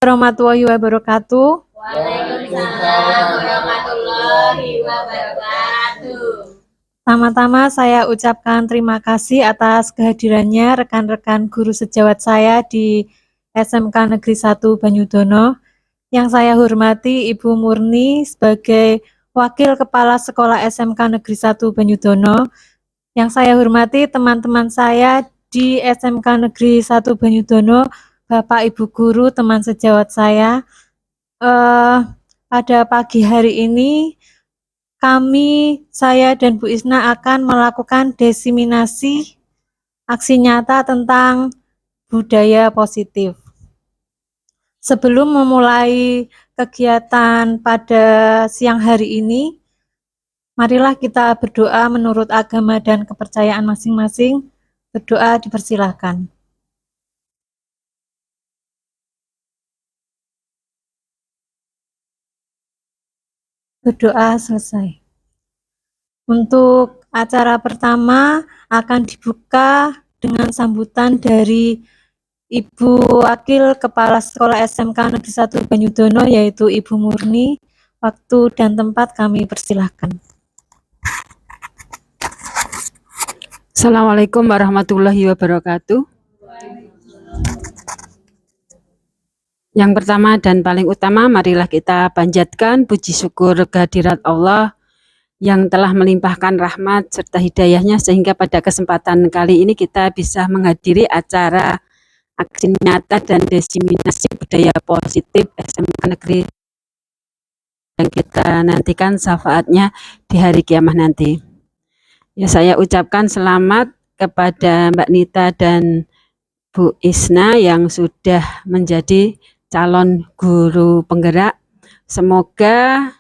Warahmatullahi wabarakatuh. Waalaikumsalam warahmatullahi wabarakatuh. Pertama-tama saya ucapkan terima kasih atas kehadirannya rekan-rekan guru sejawat saya di SMK Negeri 1 Banyudono. Yang saya hormati Ibu Murni sebagai Wakil Kepala Sekolah SMK Negeri 1 Banyudono. Yang saya hormati teman-teman saya di SMK Negeri 1 Banyudono, Bapak Ibu Guru, teman sejawat saya. Pada pagi hari ini saya dan Bu Isna akan melakukan diseminasi aksi nyata tentang budaya positif. Sebelum memulai kegiatan pada siang hari ini, marilah kita berdoa menurut agama dan kepercayaan masing-masing. Berdoa dipersilahkan. Berdoa selesai. Untuk acara pertama akan dibuka dengan sambutan dari Ibu Wakil Kepala Sekolah SMK Negeri 1 Banyudono, yaitu Ibu Murni. Waktu dan tempat kami persilahkan. Assalamualaikum warahmatullahi wabarakatuh. Yang pertama dan paling utama, marilah kita panjatkan puji syukur kehadirat Allah yang telah melimpahkan rahmat serta hidayahnya sehingga pada kesempatan kali ini kita bisa menghadiri acara aksi nyata dan diseminasi budaya positif SMK Negeri yang kita nantikan syafaatnya di hari kiamat nanti. Ya, saya ucapkan selamat kepada Mbak Nita dan Bu Isna yang sudah menjadi calon guru penggerak. Semoga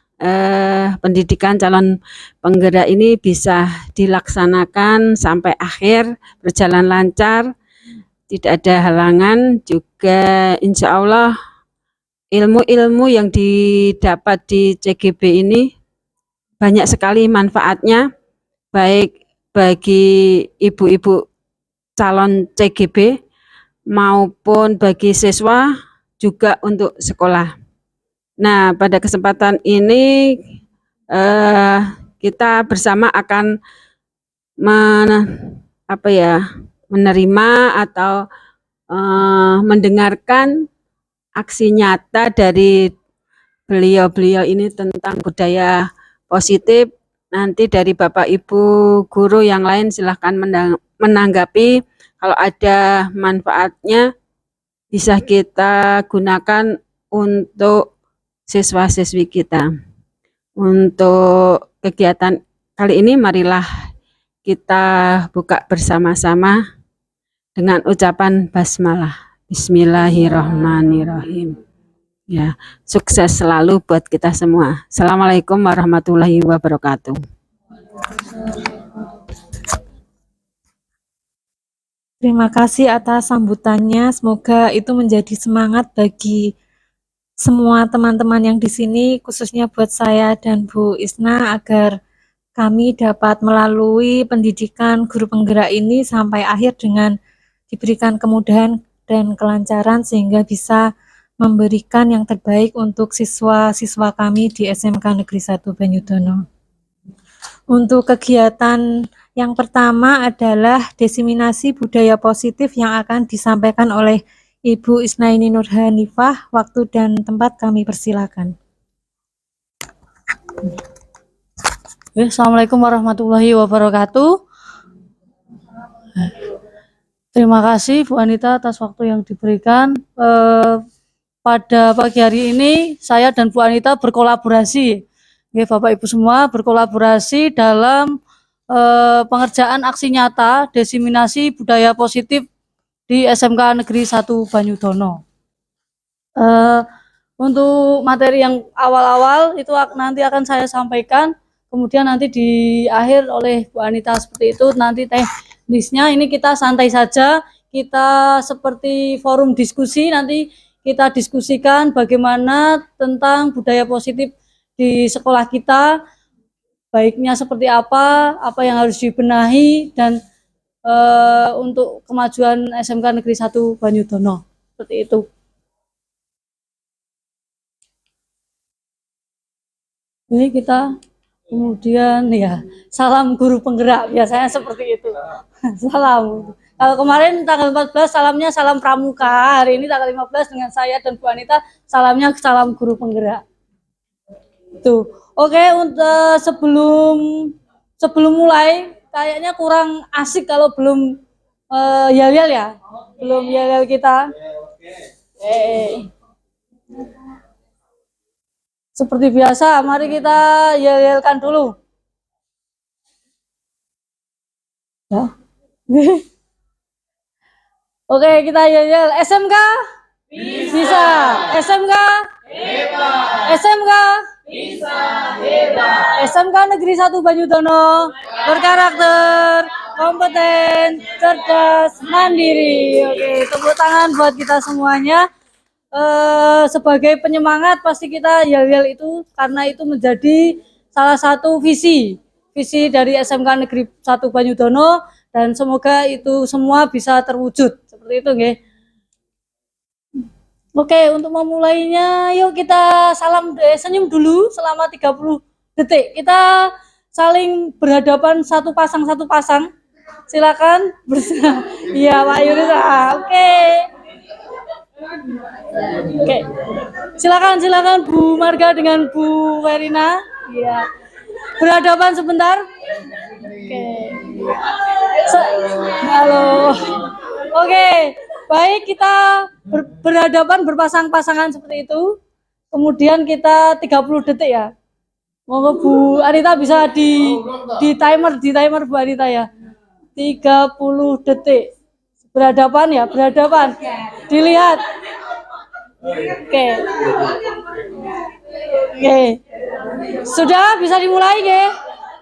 pendidikan calon penggerak ini bisa dilaksanakan sampai akhir, berjalan lancar, tidak ada halangan. Juga insya Allah ilmu-ilmu yang didapat di CGB ini banyak sekali manfaatnya, baik bagi ibu-ibu calon CGB maupun bagi siswa, juga untuk sekolah. Nah, pada kesempatan ini kita bersama akan menerima atau mendengarkan aksi nyata dari beliau-beliau ini tentang budaya positif. Nanti dari Bapak Ibu guru yang lain silahkan menanggapi. Kalau ada manfaatnya bisa kita gunakan untuk siswa-siswi kita. Untuk kegiatan kali ini marilah kita buka bersama-sama dengan ucapan basmalah. Bismillahirrahmanirrahim. Ya, sukses selalu buat kita semua. Assalamualaikum warahmatullahi wabarakatuh. Terima kasih atas sambutannya. Semoga itu menjadi semangat bagi semua teman-teman yang di sini, khususnya buat saya dan Bu Isna, agar kami dapat melalui pendidikan guru penggerak ini sampai akhir dengan diberikan kemudahan dan kelancaran sehingga bisa memberikan yang terbaik untuk siswa-siswa kami di SMK Negeri 1 Banyudono. Untuk kegiatan yang pertama adalah diseminasi budaya positif yang akan disampaikan oleh Ibu Isnaini Nurhanifah. Waktu dan tempat kami persilakan. Assalamualaikum warahmatullahi wabarakatuh. Terima kasih Bu Anita atas waktu yang diberikan. Pada pagi hari ini saya dan Bu Anita berkolaborasi, Bapak Ibu semua berkolaborasi dalam pengerjaan aksi nyata diseminasi budaya positif di SMK Negeri 1 Banyudono. Untuk materi yang awal-awal itu nanti akan saya sampaikan, kemudian nanti di akhir oleh Bu Anita seperti itu. Nanti teknisnya ini kita santai saja, kita seperti forum diskusi, nanti kita diskusikan bagaimana tentang budaya positif di sekolah kita, baiknya seperti apa yang harus dibenahi, dan untuk kemajuan SMK Negeri 1 Banyudono. Seperti itu. Ini kita kemudian ya salam guru penggerak biasanya seperti itu. Salam. Kalau kemarin tanggal 14 salamnya salam pramuka, hari ini tanggal 15 dengan saya dan Bu Anita salamnya salam guru penggerak. Tuh. Oke, untuk sebelum mulai kayaknya kurang asik kalau belum yel-yel ya. Belum yel-yel kita. Seperti biasa, mari kita yel-yelkan dulu. Ya. Oke, kita yel-yel. SMK? Bisa. SMK? Hebat. SMK? Bisa. Hebat. SMK Negeri 1 Banyudono berkarakter, kompeten, cerdas, mandiri. Oke, tepuk tangan buat kita semuanya. Sebagai penyemangat pasti kita yel-yel itu karena itu menjadi salah satu visi dari SMK Negeri 1 Banyudono dan semoga itu semua bisa terwujud seperti itu nggih. Oke, untuk memulainya yuk kita senyum dulu selama 30 detik. Kita saling berhadapan satu pasang. Silakan bersama. Iya, Pak Yunus. Oke. Oke. Silakan Bu Marga dengan Bu Verina. Iya. Berhadapan sebentar. Oke. Halo. Oke. Baik, kita berhadapan berpasang-pasangan seperti itu. Kemudian kita 30 detik ya. Monggo Bu Anita bisa di timer Bu Anita ya. 30 detik. Berhadapan ya, berhadapan. Dilihat. Oke. Oke. Sudah bisa dimulai nggih?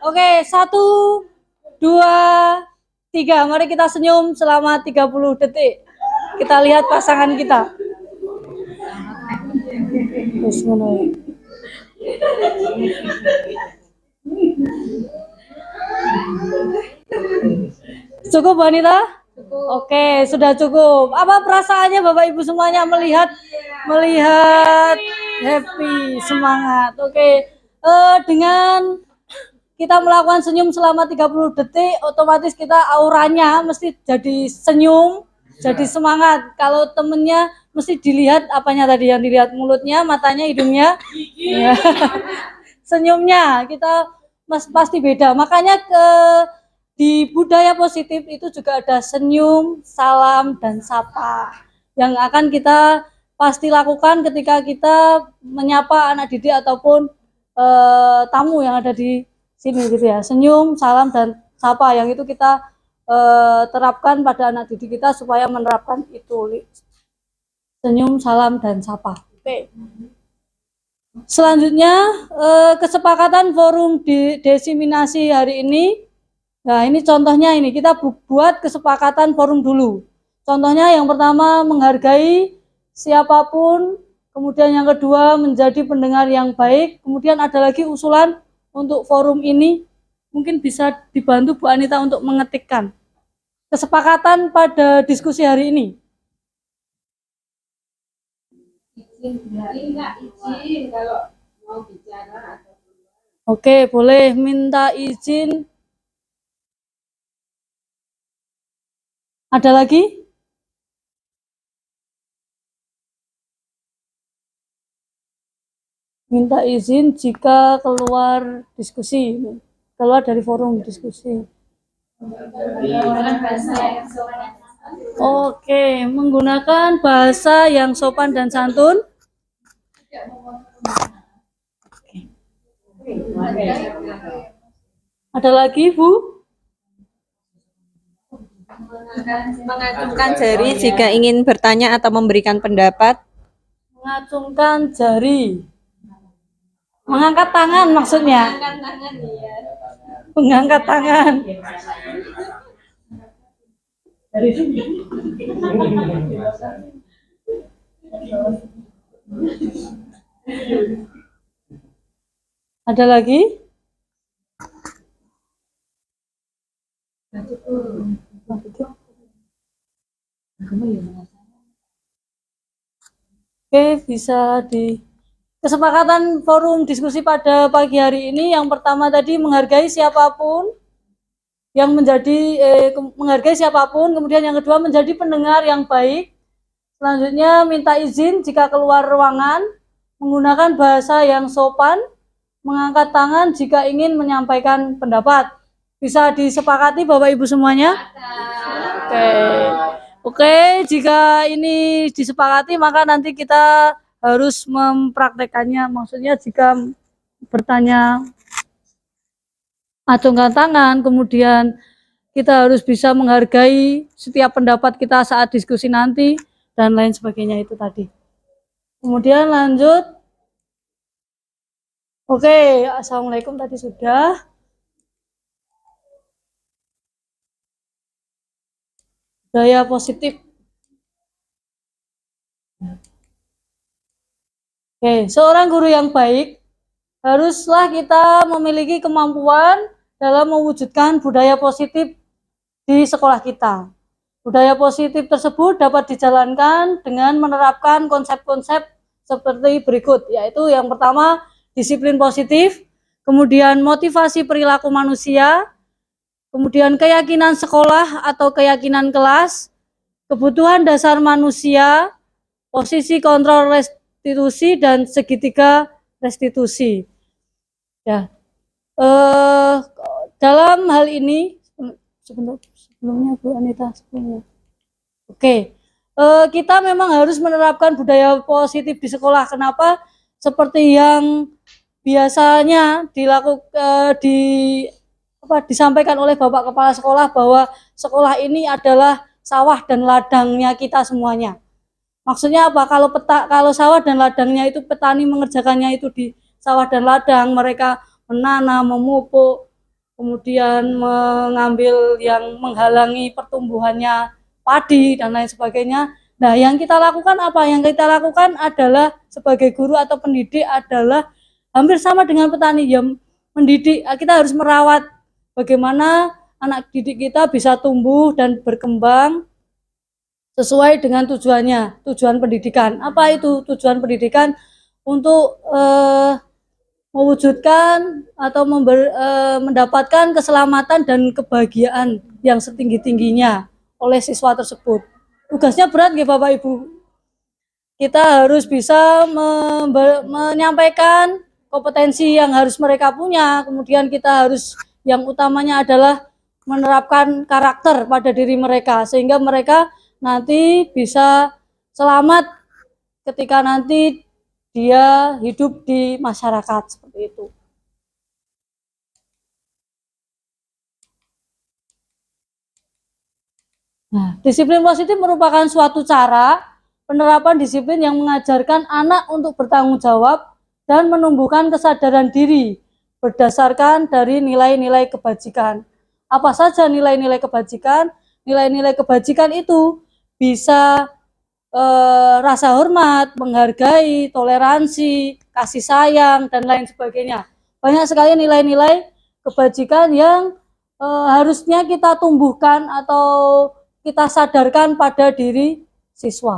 Oke, 1 2 3. Mari kita senyum selama 30 detik. Kita lihat pasangan kita. Cukup Bu Anita? Oke, sudah cukup. Apa perasaannya Bapak Ibu semuanya melihat happy, semangat. Oke. Dengan kita melakukan senyum selama 30 detik, otomatis kita auranya mesti jadi senyum, jadi semangat. Kalau temennya mesti dilihat apanya tadi yang dilihat, mulutnya, matanya, hidungnya, ya. Senyumnya kita pasti beda. Makanya di budaya positif itu juga ada senyum, salam, dan sapa yang akan kita pasti lakukan ketika kita menyapa anak didik ataupun tamu yang ada di sini gitu ya. Senyum, salam, dan sapa yang itu kita terapkan pada anak didik kita supaya menerapkan itu. Senyum, salam, dan sapa. Oke. Selanjutnya kesepakatan forum diseminasi hari ini. Nah, ini contohnya ini kita buat kesepakatan forum dulu. Contohnya yang pertama menghargai siapapun, kemudian yang kedua menjadi pendengar yang baik, kemudian ada lagi usulan untuk forum ini mungkin bisa dibantu Bu Anita untuk mengetikkan kesepakatan pada diskusi hari ini. Izin kalau mau bicara. Oke, boleh minta izin. Ada lagi? Minta izin jika keluar diskusi, keluar dari forum diskusi. Oke, menggunakan bahasa yang sopan dan santun. Ada lagi, Bu? Mengacungkan jari jika ingin bertanya atau memberikan pendapat. Mengacungkan jari. Mengangkat tangan maksudnya. Mengangkat tangan. Ada lagi? Oke, bisa di kesepakatan forum diskusi pada pagi hari ini yang pertama tadi menghargai siapapun yang menghargai siapapun, kemudian yang kedua menjadi pendengar yang baik. Selanjutnya minta izin jika keluar ruangan, menggunakan bahasa yang sopan, mengangkat tangan jika ingin menyampaikan pendapat. Bisa disepakati Bapak Ibu semuanya? Oke, jika ini disepakati maka nanti kita harus mempraktekannya. Maksudnya jika bertanya acungkan tangan, kemudian kita harus bisa menghargai setiap pendapat kita saat diskusi nanti, dan lain sebagainya itu tadi. Kemudian lanjut. Oke, Assalamualaikum tadi sudah. Budaya positif. Oke, seorang guru yang baik haruslah kita memiliki kemampuan dalam mewujudkan budaya positif di sekolah kita. Budaya positif tersebut dapat dijalankan dengan menerapkan konsep-konsep seperti berikut, yaitu yang pertama, disiplin positif, kemudian motivasi perilaku manusia, kemudian keyakinan sekolah atau keyakinan kelas, kebutuhan dasar manusia, posisi kontrol restitusi, dan segitiga restitusi. Ya, dalam hal ini sebelumnya Bu Anita sebelumnya. Oke, kita memang harus menerapkan budaya positif di sekolah. Kenapa? Seperti yang biasanya disampaikan oleh Bapak Kepala Sekolah bahwa sekolah ini adalah sawah dan ladangnya kita semuanya. Maksudnya apa? Kalau sawah dan ladangnya itu petani mengerjakannya itu di sawah dan ladang, mereka menanam, memupuk, kemudian mengambil yang menghalangi pertumbuhannya padi dan lain sebagainya. Nah, yang kita lakukan apa? Yang kita lakukan adalah sebagai guru atau pendidik adalah hampir sama dengan petani yang mendidik. Kita harus merawat bagaimana anak didik kita bisa tumbuh dan berkembang sesuai dengan tujuannya, tujuan pendidikan. Apa itu tujuan pendidikan? Untuk mewujudkan atau mendapatkan keselamatan dan kebahagiaan yang setinggi-tingginya oleh siswa tersebut. Tugasnya berat nggih Bapak Ibu. Kita harus bisa menyampaikan kompetensi yang harus mereka punya, kemudian kita harus yang utamanya adalah menerapkan karakter pada diri mereka sehingga mereka nanti bisa selamat ketika nanti dia hidup di masyarakat seperti itu. Nah, disiplin positif merupakan suatu cara penerapan disiplin yang mengajarkan anak untuk bertanggung jawab dan menumbuhkan kesadaran diri berdasarkan dari nilai-nilai kebajikan. Apa saja nilai-nilai kebajikan? Nilai-nilai kebajikan itu bisa rasa hormat, menghargai, toleransi, kasih sayang, dan lain sebagainya. Banyak sekali nilai-nilai kebajikan yang harusnya kita tumbuhkan atau kita sadarkan pada diri siswa.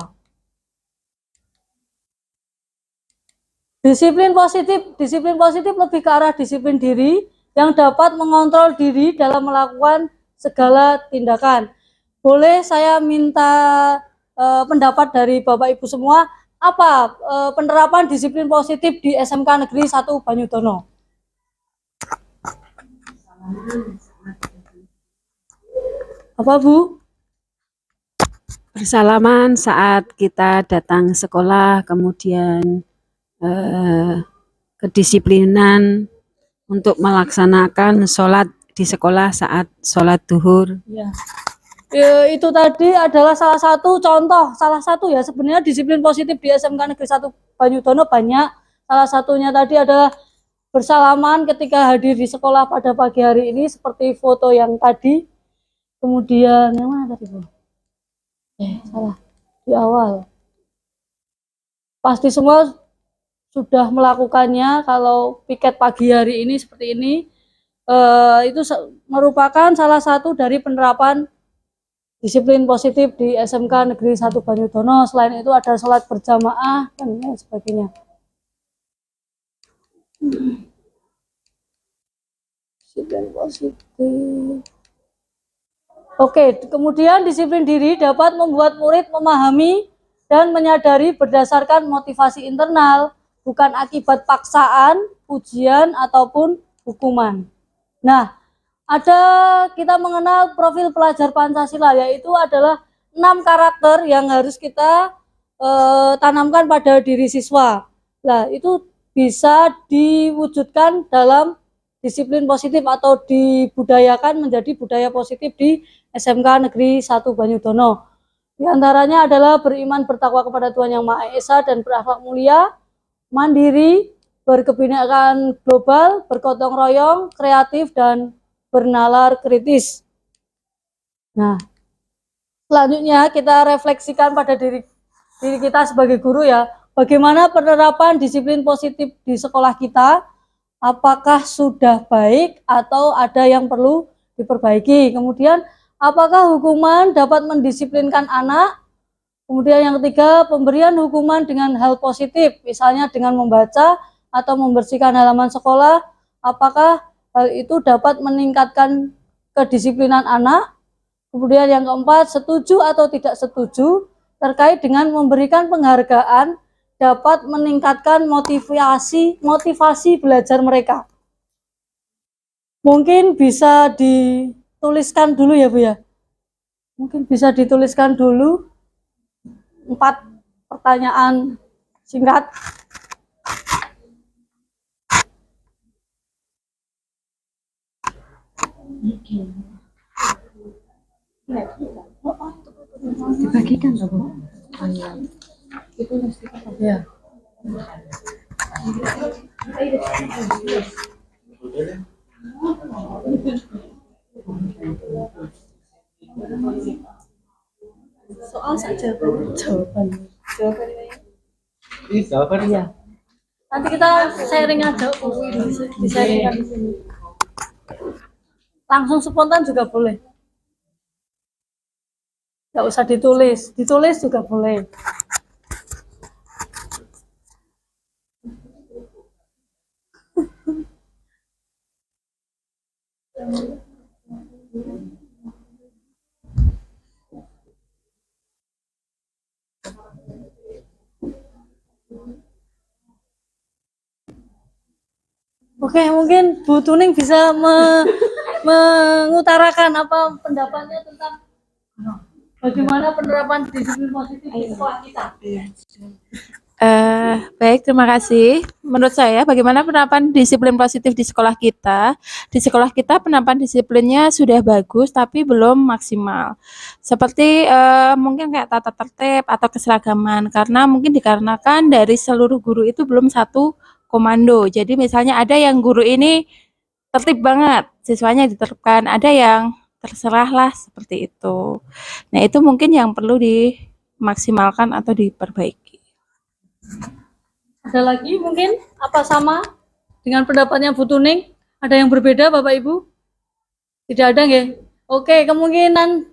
Disiplin positif lebih ke arah disiplin diri yang dapat mengontrol diri dalam melakukan segala tindakan. Boleh saya minta pendapat dari Bapak Ibu semua, apa penerapan disiplin positif di SMK Negeri 1 Banyudono? Apa Bu? Bersalaman saat kita datang sekolah, kemudian kedisiplinan untuk melaksanakan sholat di sekolah saat sholat duhur. Ya. Itu tadi adalah salah satu contoh, ya sebenarnya disiplin positif di SMK Negeri 1 Banyudono banyak. Salah satunya tadi adalah bersalaman ketika hadir di sekolah pada pagi hari ini seperti foto yang tadi. Kemudian yang mana tadi Bu? Salah di awal. Pasti semua sudah melakukannya. Kalau piket pagi hari ini seperti ini, itu merupakan salah satu dari penerapan disiplin positif di SMK Negeri 1 Banyudono. Selain itu ada sholat berjamaah dan lain sebagainya. Disiplin positif. Oke, kemudian disiplin diri dapat membuat murid memahami dan menyadari berdasarkan motivasi internal, bukan akibat paksaan, ujian, ataupun hukuman. Nah, kita mengenal profil pelajar Pancasila, yaitu adalah 6 karakter yang harus kita tanamkan pada diri siswa. Nah, itu bisa diwujudkan dalam disiplin positif atau dibudayakan menjadi budaya positif di SMK Negeri 1 Banyudono. Di antaranya adalah beriman bertakwa kepada Tuhan Yang Maha Esa dan berakhlak mulia, mandiri, berkebinekaan global, bergotong royong, kreatif, dan bernalar kritis. Nah, selanjutnya kita refleksikan pada diri kita sebagai guru ya. Bagaimana penerapan disiplin positif di sekolah kita? Apakah sudah baik atau ada yang perlu diperbaiki? Kemudian, apakah hukuman dapat mendisiplinkan anak? Kemudian yang ketiga, pemberian hukuman dengan hal positif, misalnya dengan membaca atau membersihkan halaman sekolah. Apakah hal itu dapat meningkatkan kedisiplinan anak? Kemudian yang keempat, setuju atau tidak setuju terkait dengan memberikan penghargaan dapat meningkatkan motivasi belajar mereka. Mungkin bisa dituliskan dulu ya Bu ya. Mungkin bisa dituliskan dulu 4 pertanyaan singkat. Dibagikan loh, Bu. Ya. Soal saja jawaban. Iya. Nanti kita sharing aja, di-sharingkan di sini. Langsung spontan juga boleh. Nggak usah ditulis juga boleh. Oke, mungkin Bu Tuning bisa mengutarakan apa pendapatnya tentang bagaimana penerapan disiplin positif di sekolah kita. Baik, terima kasih. Menurut saya, bagaimana penerapan disiplin positif di sekolah kita? Di sekolah kita penerapan disiplinnya sudah bagus, tapi belum maksimal. Seperti mungkin kayak tata tertib atau keseragaman, karena mungkin dikarenakan dari seluruh guru itu belum satu komando. Jadi misalnya ada yang guru ini tertib banget, siswanya diterapkan. Ada yang terserahlah seperti itu. Nah, itu mungkin yang perlu dimaksimalkan atau diperbaiki. Ada lagi mungkin apa sama dengan pendapatnya Bu Tuning? Ada yang berbeda Bapak Ibu? Tidak ada nggih? Oke, kemungkinan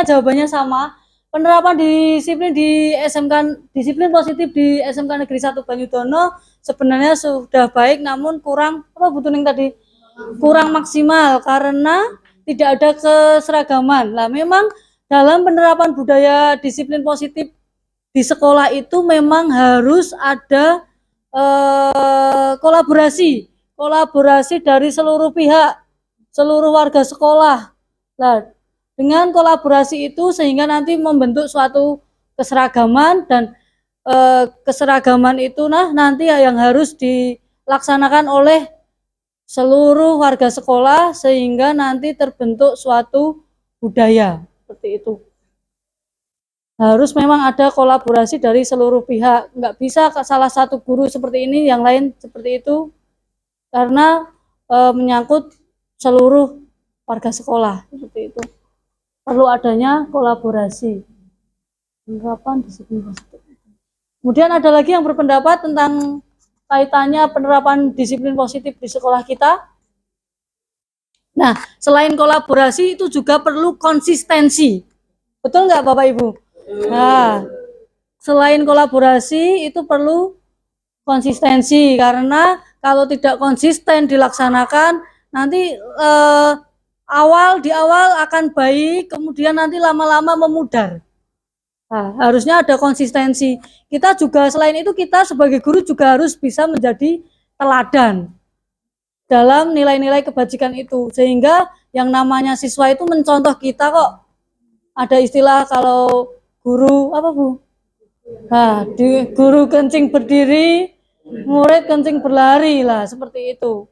jawabannya sama. Penerapan disiplin di disiplin positif di SMK Negeri 1 Banyudono sebenarnya sudah baik, namun kurang apa Bu Tuning tadi? Kurang maksimal karena tidak ada keseragaman. Lah memang dalam penerapan budaya disiplin positif di sekolah itu memang harus ada kolaborasi dari seluruh pihak, seluruh warga sekolah. Nah, dengan kolaborasi itu sehingga nanti membentuk suatu keseragaman dan keseragaman itu nanti yang harus dilaksanakan oleh seluruh warga sekolah sehingga nanti terbentuk suatu budaya seperti itu. Harus memang ada kolaborasi dari seluruh pihak, nggak bisa salah satu guru seperti ini, yang lain seperti itu, karena menyangkut seluruh warga sekolah seperti itu. Perlu adanya kolaborasi. Penerapan disiplin positif. Kemudian ada lagi yang berpendapat tentang kaitannya penerapan disiplin positif di sekolah kita. Nah, selain kolaborasi itu juga perlu konsistensi. Betul nggak Bapak Ibu? Nah, selain kolaborasi itu perlu konsistensi karena kalau tidak konsisten dilaksanakan, nanti di awal akan baik, kemudian nanti lama-lama memudar. Nah, harusnya ada konsistensi. Kita juga selain itu kita sebagai guru juga harus bisa menjadi teladan dalam nilai-nilai kebajikan itu, sehingga yang namanya siswa itu mencontoh kita kok. Ada istilah kalau guru apa Bu? Nah, guru kencing berdiri, murid kencing berlari lah, seperti itu.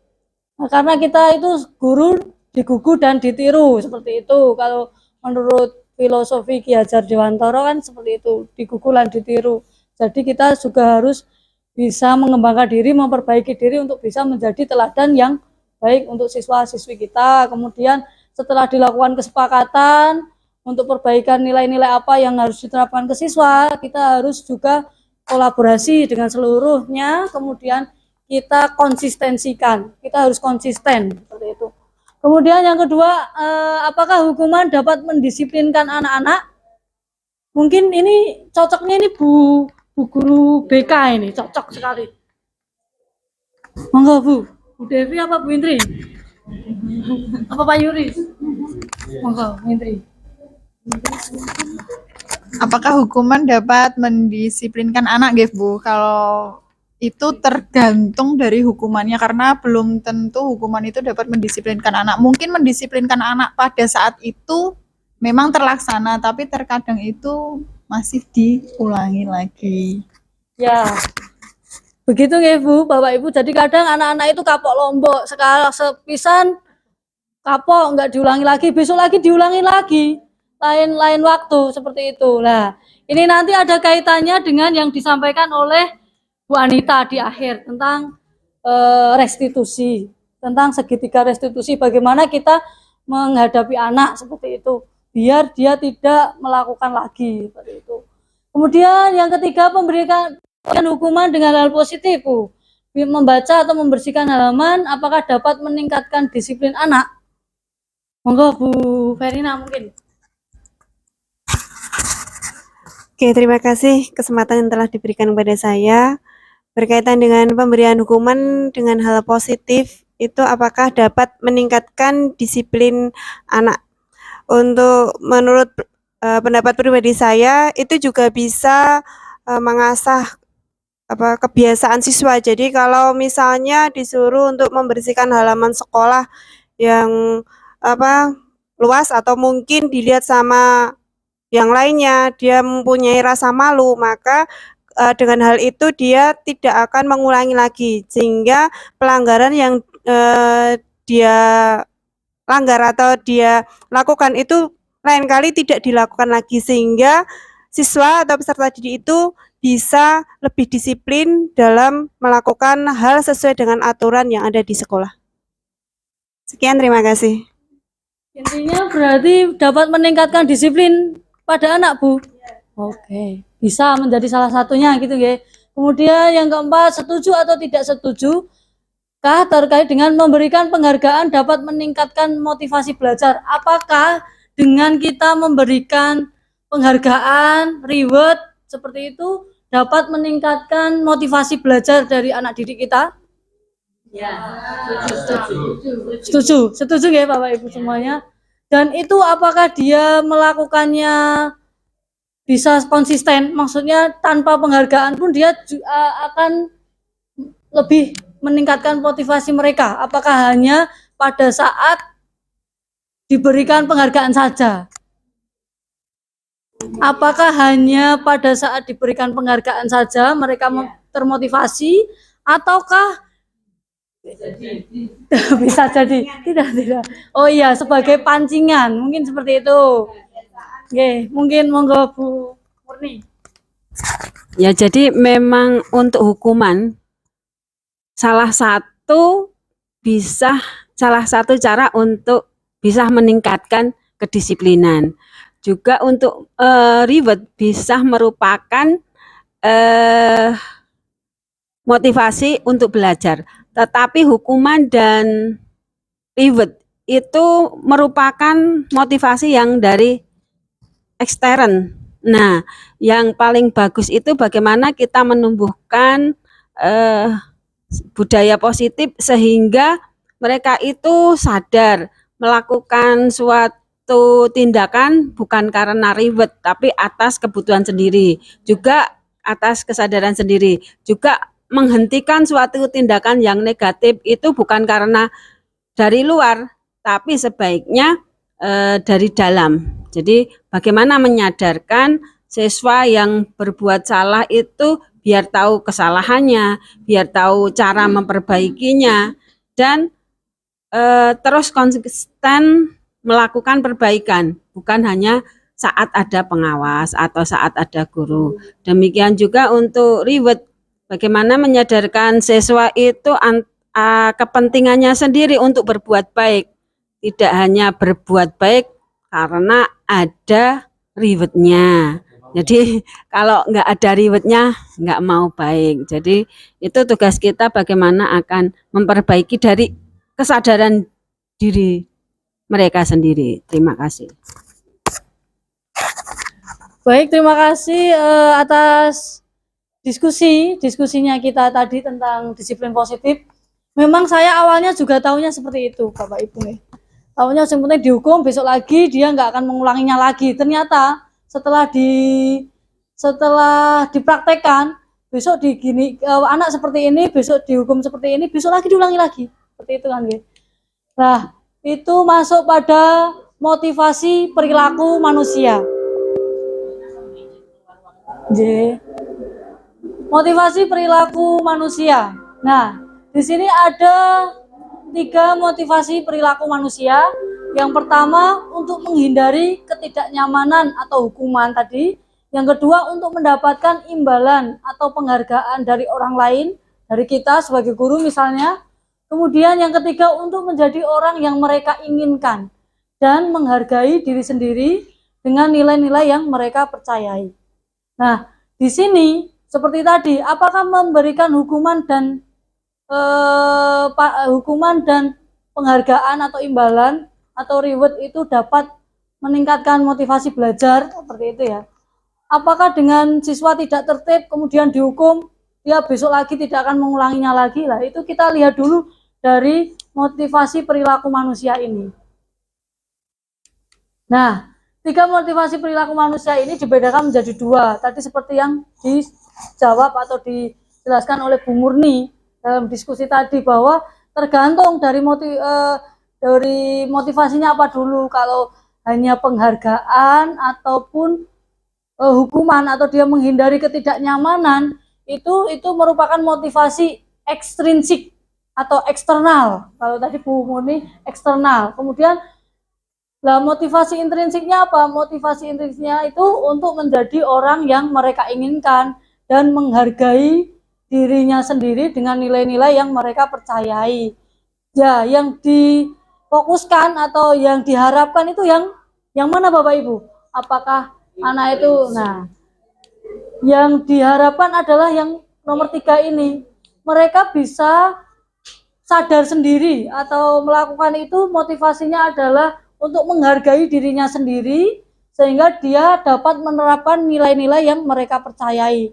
Nah, karena kita itu guru digugu dan ditiru, seperti itu. Kalau menurut filosofi Ki Hajar Dewantara kan seperti itu, digugu dan ditiru. Jadi kita juga harus bisa mengembangkan diri, memperbaiki diri untuk bisa menjadi teladan yang baik untuk siswa-siswi kita. Kemudian setelah dilakukan kesepakatan untuk perbaikan nilai-nilai apa yang harus diterapkan ke siswa, kita harus juga kolaborasi dengan seluruhnya, kemudian kita konsistensikan, kita harus konsisten, seperti itu. Kemudian yang kedua, apakah hukuman dapat mendisiplinkan anak-anak? Mungkin ini cocoknya ini Bu Guru BK ini, cocok sekali. Monggo Bu Devi apa Bu Indri? Apa Pak Yuri? Monggo Bu Indri. Apakah hukuman dapat mendisiplinkan anak, nggih Bu? Kalau itu tergantung dari hukumannya, karena belum tentu hukuman itu dapat mendisiplinkan anak. Mungkin mendisiplinkan anak pada saat itu memang terlaksana, tapi terkadang itu masih diulangi lagi. Ya, begitu nggih Bu, Bapak Ibu. Jadi kadang anak-anak itu kapok lombok, sekali sepisan kapok, nggak diulangi lagi, besok lagi diulangi lagi, lain waktu, seperti itu. Nah, ini nanti ada kaitannya dengan yang disampaikan oleh Bu Anita di akhir tentang restitusi, tentang segitiga restitusi, bagaimana kita menghadapi anak seperti itu, biar dia tidak melakukan lagi, seperti itu. Kemudian yang ketiga, pemberikan hukuman dengan hal positif, Bu. Membaca atau membersihkan halaman, apakah dapat meningkatkan disiplin anak? Monggo Bu Verina mungkin. Oke, terima kasih kesempatan yang telah diberikan kepada saya. Berkaitan dengan pemberian hukuman dengan hal positif, itu apakah dapat meningkatkan disiplin anak? Untuk menurut pendapat pribadi saya, itu juga bisa mengasah kebiasaan siswa. Jadi kalau misalnya disuruh untuk membersihkan halaman sekolah yang luas atau mungkin dilihat sama yang lainnya, dia mempunyai rasa malu, maka dengan hal itu dia tidak akan mengulangi lagi, sehingga pelanggaran yang dia langgar atau dia lakukan itu lain kali tidak dilakukan lagi, sehingga siswa atau peserta didik itu bisa lebih disiplin dalam melakukan hal sesuai dengan aturan yang ada di sekolah. Sekian, terima kasih. Intinya berarti dapat meningkatkan disiplin pada anak, Bu. Oke, bisa menjadi salah satunya gitu ya. Kemudian yang keempat, setuju atau tidak setuju kah terkait dengan memberikan penghargaan dapat meningkatkan motivasi belajar? Apakah dengan kita memberikan penghargaan, reward seperti itu dapat meningkatkan motivasi belajar dari anak didik kita? Ya, setuju ya Bapak Ibu semuanya. Dan itu apakah dia melakukannya bisa konsisten, maksudnya tanpa penghargaan pun dia akan lebih meningkatkan motivasi mereka. Apakah hanya pada saat diberikan penghargaan saja? Apakah hanya pada saat diberikan penghargaan saja mereka termotivasi, ataukah bisa jadi tidak? Oh iya, sebagai pancingan mungkin seperti itu. Oke, mungkin monggo Bu Murni. Ya, jadi memang untuk hukuman salah satu cara untuk bisa meningkatkan kedisiplinan. Juga untuk reward bisa merupakan motivasi untuk belajar. Tetapi hukuman dan reward itu merupakan motivasi yang dari ekstern. Nah, yang paling bagus itu bagaimana kita menumbuhkan budaya positif sehingga mereka itu sadar melakukan suatu tindakan bukan karena ribet tapi atas kebutuhan sendiri, juga atas kesadaran sendiri, juga menghentikan suatu tindakan yang negatif itu bukan karena dari luar tapi sebaiknya dari dalam. Jadi bagaimana menyadarkan siswa yang berbuat salah itu biar tahu kesalahannya, biar tahu cara memperbaikinya, dan terus konsisten melakukan perbaikan, bukan hanya saat ada pengawas atau saat ada guru. Demikian juga untuk reward, bagaimana menyadarkan siswa itu kepentingannya sendiri untuk berbuat baik, tidak hanya berbuat baik karena ada rewardnya. Jadi kalau nggak ada rewardnya nggak mau baik. Jadi itu tugas kita bagaimana akan memperbaiki dari kesadaran diri mereka sendiri. Terima kasih. Baik, terima kasih atas diskusinya kita tadi tentang disiplin positif. Memang saya awalnya juga tahunya seperti itu, Bapak Ibu nih. Tahunya yang penting dihukum, besok lagi dia nggak akan mengulanginya lagi. Ternyata setelah dipraktekkan, besok anak seperti ini, besok dihukum seperti ini, besok lagi diulangi lagi. Seperti itu kan, gitu. Nah, itu masuk pada motivasi perilaku manusia. Motivasi perilaku manusia. Nah, di sini ada 3 motivasi perilaku manusia. Yang pertama untuk menghindari ketidaknyamanan atau hukuman tadi. Yang kedua untuk mendapatkan imbalan atau penghargaan dari orang lain, dari kita sebagai guru misalnya. Kemudian yang ketiga untuk menjadi orang yang mereka inginkan dan menghargai diri sendiri dengan nilai-nilai yang mereka percayai. Nah, di sini seperti tadi, apakah memberikan hukuman dan penghargaan atau imbalan atau reward itu dapat meningkatkan motivasi belajar seperti itu ya? Apakah dengan siswa tidak tertib kemudian dihukum, dia besok lagi tidak akan mengulanginya lagi? Lah, itu kita lihat dulu dari motivasi perilaku manusia ini. Nah, 3 motivasi perilaku manusia ini dibedakan menjadi 2. Tadi seperti yang dijawab atau dijelaskan oleh Bu Murni dalam diskusi tadi, bahwa tergantung dari motivasinya apa dulu. Kalau hanya penghargaan ataupun hukuman atau dia menghindari ketidaknyamanan, itu merupakan motivasi ekstrinsik atau eksternal. Kalau tadi Bu Murni eksternal. Kemudian motivasi intrinsiknya apa? Motivasi intrinsiknya itu untuk menjadi orang yang mereka inginkan dan menghargai dirinya sendiri dengan nilai-nilai yang mereka percayai. Ya, yang difokuskan atau yang diharapkan itu yang mana Bapak Ibu? Apakah anak itu? Nah, yang diharapkan adalah yang nomor 3 ini. Mereka bisa sadar sendiri atau melakukan itu, motivasinya adalah untuk menghargai dirinya sendiri sehingga dia dapat menerapkan nilai-nilai yang mereka percayai.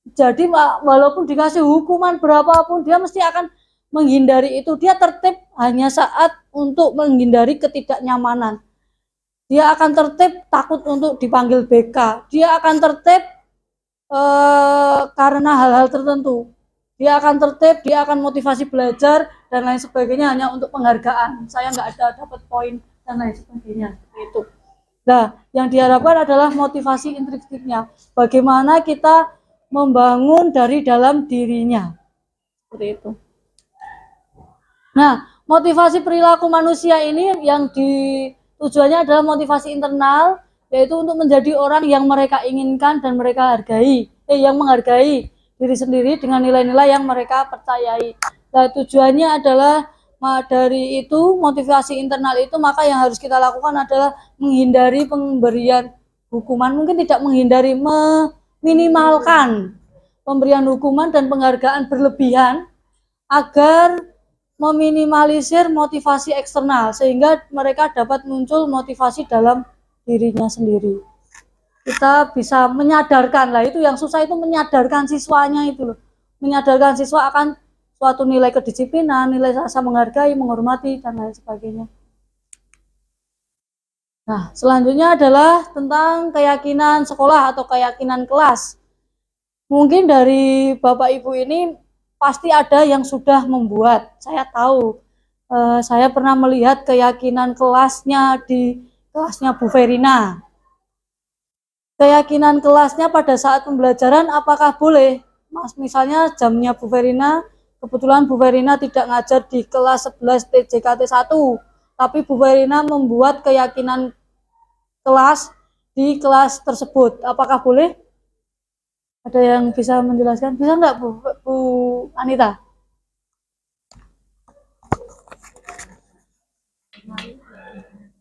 Jadi walaupun dikasih hukuman berapapun, dia mesti akan menghindari itu. Dia tertib hanya saat untuk menghindari ketidaknyamanan. Dia akan tertib takut untuk dipanggil BK. Dia akan tertib karena hal-hal tertentu. Dia akan tertib, dia akan motivasi belajar dan lain sebagainya hanya untuk penghargaan. Saya nggak ada dapat poin dan lain sebagainya. Itu. Nah, yang diharapkan adalah motivasi intrinsiknya. Bagaimana kita membangun dari dalam dirinya. Seperti itu. Nah, motivasi perilaku manusia ini yang tujuannya adalah motivasi internal, yaitu untuk menjadi orang yang mereka inginkan dan mereka hargai, yang menghargai diri sendiri dengan nilai-nilai yang mereka percayai. Nah, tujuannya adalah dari itu, motivasi internal itu, maka yang harus kita lakukan adalah menghindari pemberian hukuman, mungkin tidak menghindari, meminimalkan pemberian hukuman dan penghargaan berlebihan agar meminimalisir motivasi eksternal sehingga mereka dapat muncul motivasi dalam dirinya sendiri. Kita bisa menyadarkan lah, itu yang susah itu menyadarkan siswanya itu loh. Menyadarkan siswa akan suatu nilai kedisiplinan, nilai rasa menghargai, menghormati, dan lain sebagainya. Nah, selanjutnya adalah tentang keyakinan sekolah atau keyakinan kelas. Mungkin dari Bapak Ibu ini pasti ada yang sudah membuat. Saya tahu, saya pernah melihat keyakinan kelasnya di kelasnya Bu Verina. Keyakinan kelasnya pada saat pembelajaran apakah boleh? Misalnya jamnya Bu Verina, kebetulan Bu Verina tidak ngajar di kelas 11 TJKT 1, tapi Bu Verina membuat keyakinan kelas di kelas tersebut. Apakah boleh? Ada yang bisa menjelaskan? Bisa enggak Bu Anita?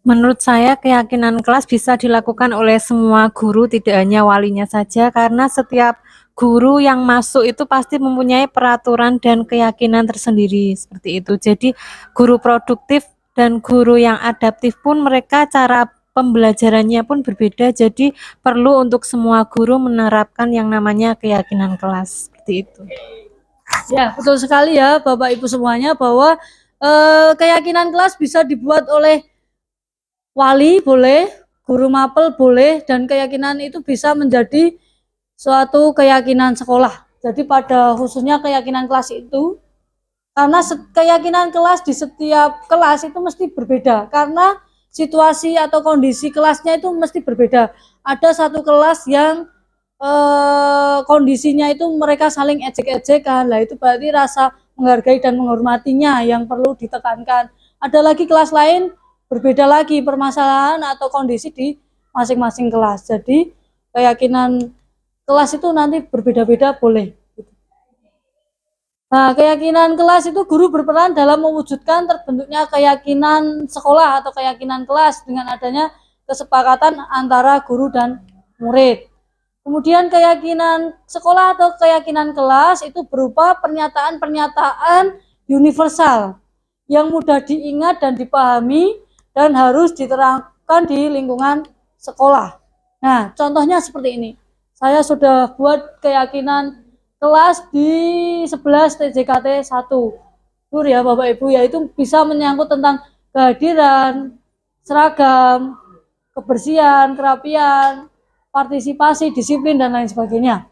Menurut saya keyakinan kelas bisa dilakukan oleh semua guru, tidak hanya walinya saja, karena setiap guru yang masuk itu pasti mempunyai peraturan dan keyakinan tersendiri seperti itu. Jadi guru produktif dan guru yang adaptif pun mereka cara pembelajarannya pun berbeda. Jadi perlu untuk semua guru menerapkan yang namanya keyakinan kelas seperti itu. Ya, betul sekali ya Bapak Ibu semuanya bahwa keyakinan kelas bisa dibuat oleh wali boleh, guru mapel boleh, dan keyakinan itu bisa menjadi suatu keyakinan sekolah. Jadi pada khususnya keyakinan kelas itu, karena keyakinan kelas di setiap kelas itu mesti berbeda, karena situasi atau kondisi kelasnya itu mesti berbeda. Ada satu kelas yang kondisinya itu mereka saling ejek-ejekan, lah itu berarti rasa menghargai dan menghormatinya yang perlu ditekankan. Ada lagi kelas lain berbeda lagi permasalahan atau kondisi di masing-masing kelas. Jadi keyakinan kelas itu nanti berbeda-beda boleh. Nah, keyakinan kelas itu guru berperan dalam mewujudkan terbentuknya keyakinan sekolah atau keyakinan kelas dengan adanya kesepakatan antara guru dan murid. Kemudian keyakinan sekolah atau keyakinan kelas itu berupa pernyataan-pernyataan universal yang mudah diingat dan dipahami dan harus diterapkan di lingkungan sekolah. Nah, contohnya seperti ini. Saya sudah buat keyakinan kelas di 11 TJKT 1. Tur ya Bapak Ibu, yaitu bisa menyangkut tentang kehadiran, seragam, kebersihan, kerapian, partisipasi, disiplin, dan lain sebagainya.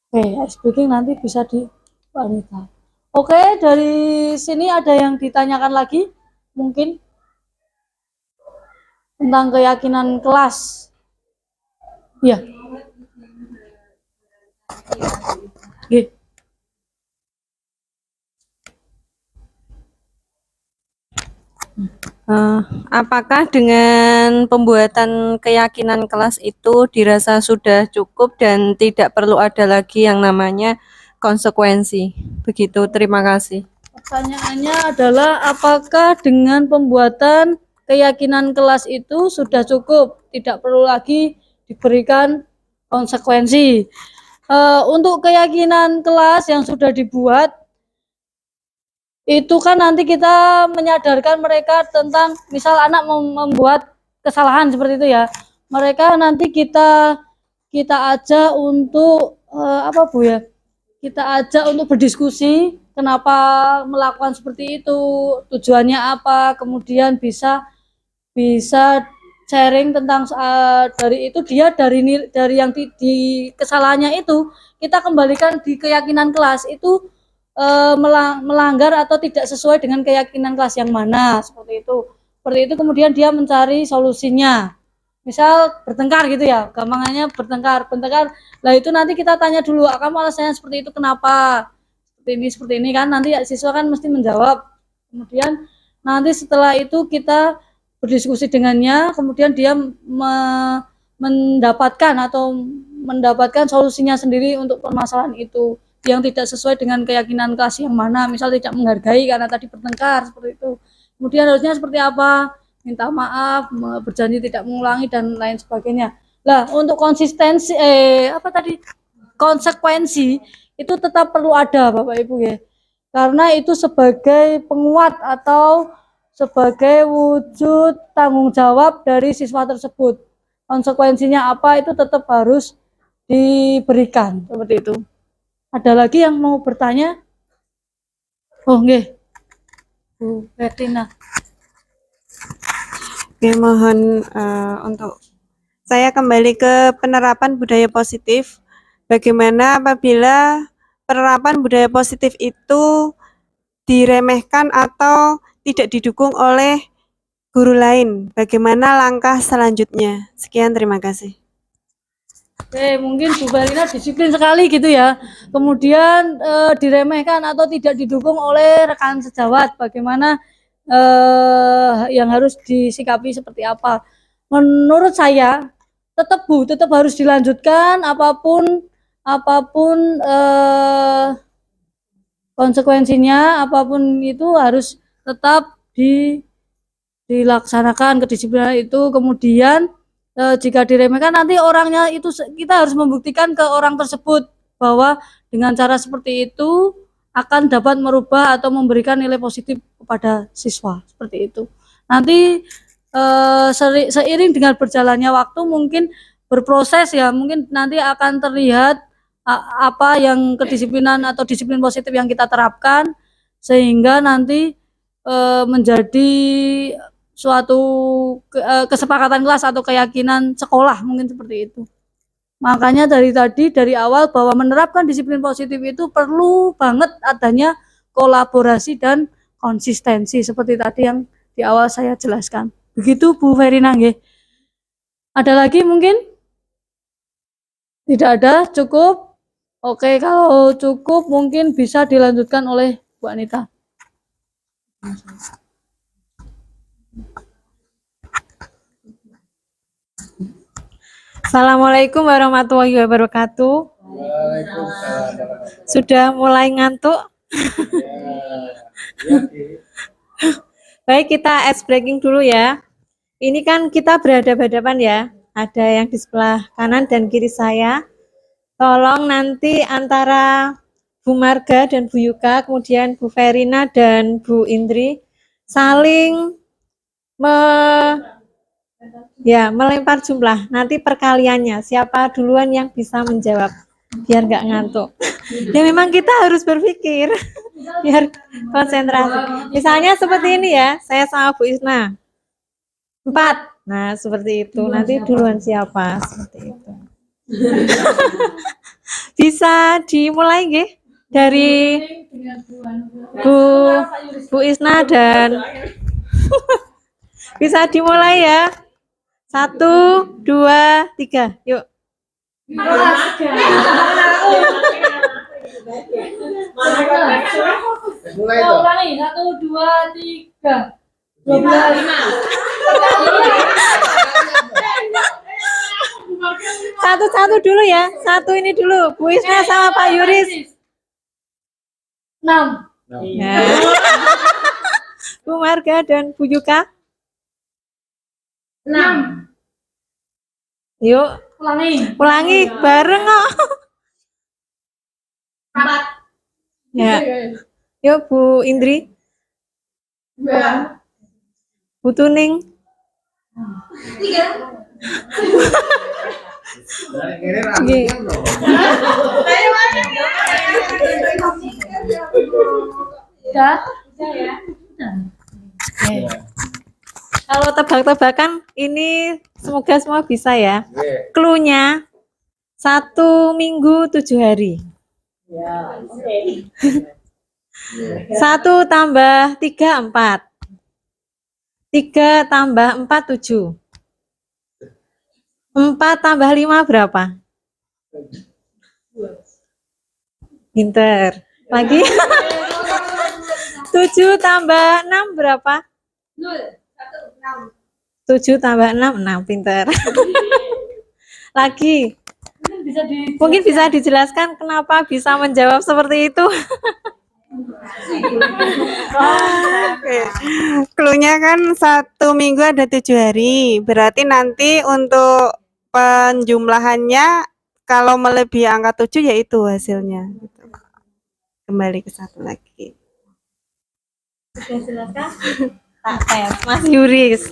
Oke, speaking nanti bisa di wanita. Oke, dari sini ada yang ditanyakan lagi? Mungkin tentang keyakinan kelas. Ya. Oke. Apakah dengan pembuatan keyakinan kelas itu dirasa sudah cukup dan tidak perlu ada lagi yang namanya konsekuensi? Begitu, terima kasih. Pertanyaannya adalah apakah dengan pembuatan keyakinan kelas itu sudah cukup, tidak perlu lagi diberikan konsekuensi. Untuk keyakinan kelas yang sudah dibuat itu kan nanti kita menyadarkan mereka tentang misal anak membuat kesalahan seperti itu ya, mereka nanti kita ajak untuk apa Bu ya, kita ajak untuk berdiskusi kenapa melakukan seperti itu, tujuannya apa, kemudian bisa sharing tentang dari itu dia dari yang di kesalahannya itu kita kembalikan di keyakinan kelas itu melanggar atau tidak sesuai dengan keyakinan kelas yang mana seperti itu. Seperti itu kemudian dia mencari solusinya. Misal bertengkar gitu ya, gampangannya bertengkar. Lah itu nanti kita tanya dulu, kamu alasannya seperti itu kenapa? Seperti ini kan nanti siswa kan mesti menjawab. Kemudian nanti setelah itu kita berdiskusi dengannya, kemudian dia mendapatkan solusinya sendiri untuk permasalahan itu yang tidak sesuai dengan keyakinan kelas yang mana, misal tidak menghargai karena tadi bertengkar seperti itu. Kemudian harusnya seperti apa? Minta maaf, berjanji tidak mengulangi dan lain sebagainya. Lah, untuk konsistensi konsekuensi itu tetap perlu ada Bapak Ibu ya. Karena itu sebagai penguat atau sebagai wujud tanggung jawab dari siswa tersebut. konsekuensinya apa itu tetap harus diberikan seperti itu. Ada lagi yang mau bertanya? Oh, nggih. Bu Bertina. Oke, mohon untuk saya kembali ke penerapan budaya positif. Bagaimana apabila penerapan budaya positif itu diremehkan atau tidak didukung oleh guru lain? Bagaimana langkah selanjutnya? Sekian, terima kasih. Oke, mungkin Bu Verina disiplin sekali gitu ya. Kemudian diremehkan atau tidak didukung oleh rekan sejawat. Bagaimana yang harus disikapi seperti apa? Menurut saya tetap harus dilanjutkan apapun konsekuensinya, apapun itu harus tetap dilaksanakan kedisiplinan itu. Kemudian jika diremehkan nanti orangnya itu kita harus membuktikan ke orang tersebut bahwa dengan cara seperti itu akan dapat merubah atau memberikan nilai positif kepada siswa seperti itu. Nanti seiring dengan berjalannya waktu mungkin berproses ya, mungkin nanti akan terlihat apa yang kedisiplinan atau disiplin positif yang kita terapkan sehingga nanti menjadi suatu kesepakatan kelas atau keyakinan sekolah, mungkin seperti itu. Makanya dari awal bahwa menerapkan disiplin positif itu perlu banget adanya kolaborasi dan konsistensi seperti tadi yang di awal saya jelaskan. Begitu Bu Verina nggih. Ada lagi mungkin? Tidak ada, cukup. Oke, kalau cukup mungkin bisa dilanjutkan oleh Bu Anita. Assalamualaikum warahmatullahi wabarakatuh. Sudah mulai ngantuk? Baik, kita ice breaking dulu ya. Ini kan kita berhadapan-hadapan ya. Ada yang di sebelah kanan dan kiri saya. Tolong nanti antara Bu Marga dan Bu Yuka, kemudian Bu Verina dan Bu Indri saling melempar jumlah. Nanti perkaliannya siapa duluan yang bisa menjawab biar nggak ngantuk. Ya memang kita harus berpikir biar konsentrasi. Misalnya seperti ini ya, saya sama Bu Isna 4. Nah seperti itu. Nanti duluan siapa seperti itu. Bisa dimulai nggih dari Bu Isna dan bisa dimulai ya. 1, 2, 3, yuk. Ulangi, 1, 2, 3. 12. Satu-satu dulu ya. Satu ini dulu. Bu Isna sama Pak Yuris. 6. Ya. Bu Marga dan Bu Yuka. 6. Yuk. Ulangi bareng kok. 4. Ya. Yuk Bu Indri. Bu Tuning. 3. Oke. Udah? Kalau tebak-tebakan ini semoga semua bisa ya. Cluenya 1 minggu 7 hari. 1 tambah 3, 4. 3 tambah 4, 7. 4 tambah 5 berapa? Pinter. Lagi. 7 tambah 6 berapa? 7 tambah 6, 6. Pinter. Lagi. Mungkin bisa dijelaskan kenapa bisa menjawab seperti itu. Oke. Cluenya kan 1 minggu ada 7 hari. Berarti nanti untuk penjumlahannya kalau melebihi angka 7 yaitu hasilnya. Kembali ke 1 lagi. Sudah jelaskan? Tak tes, Mas Yuris.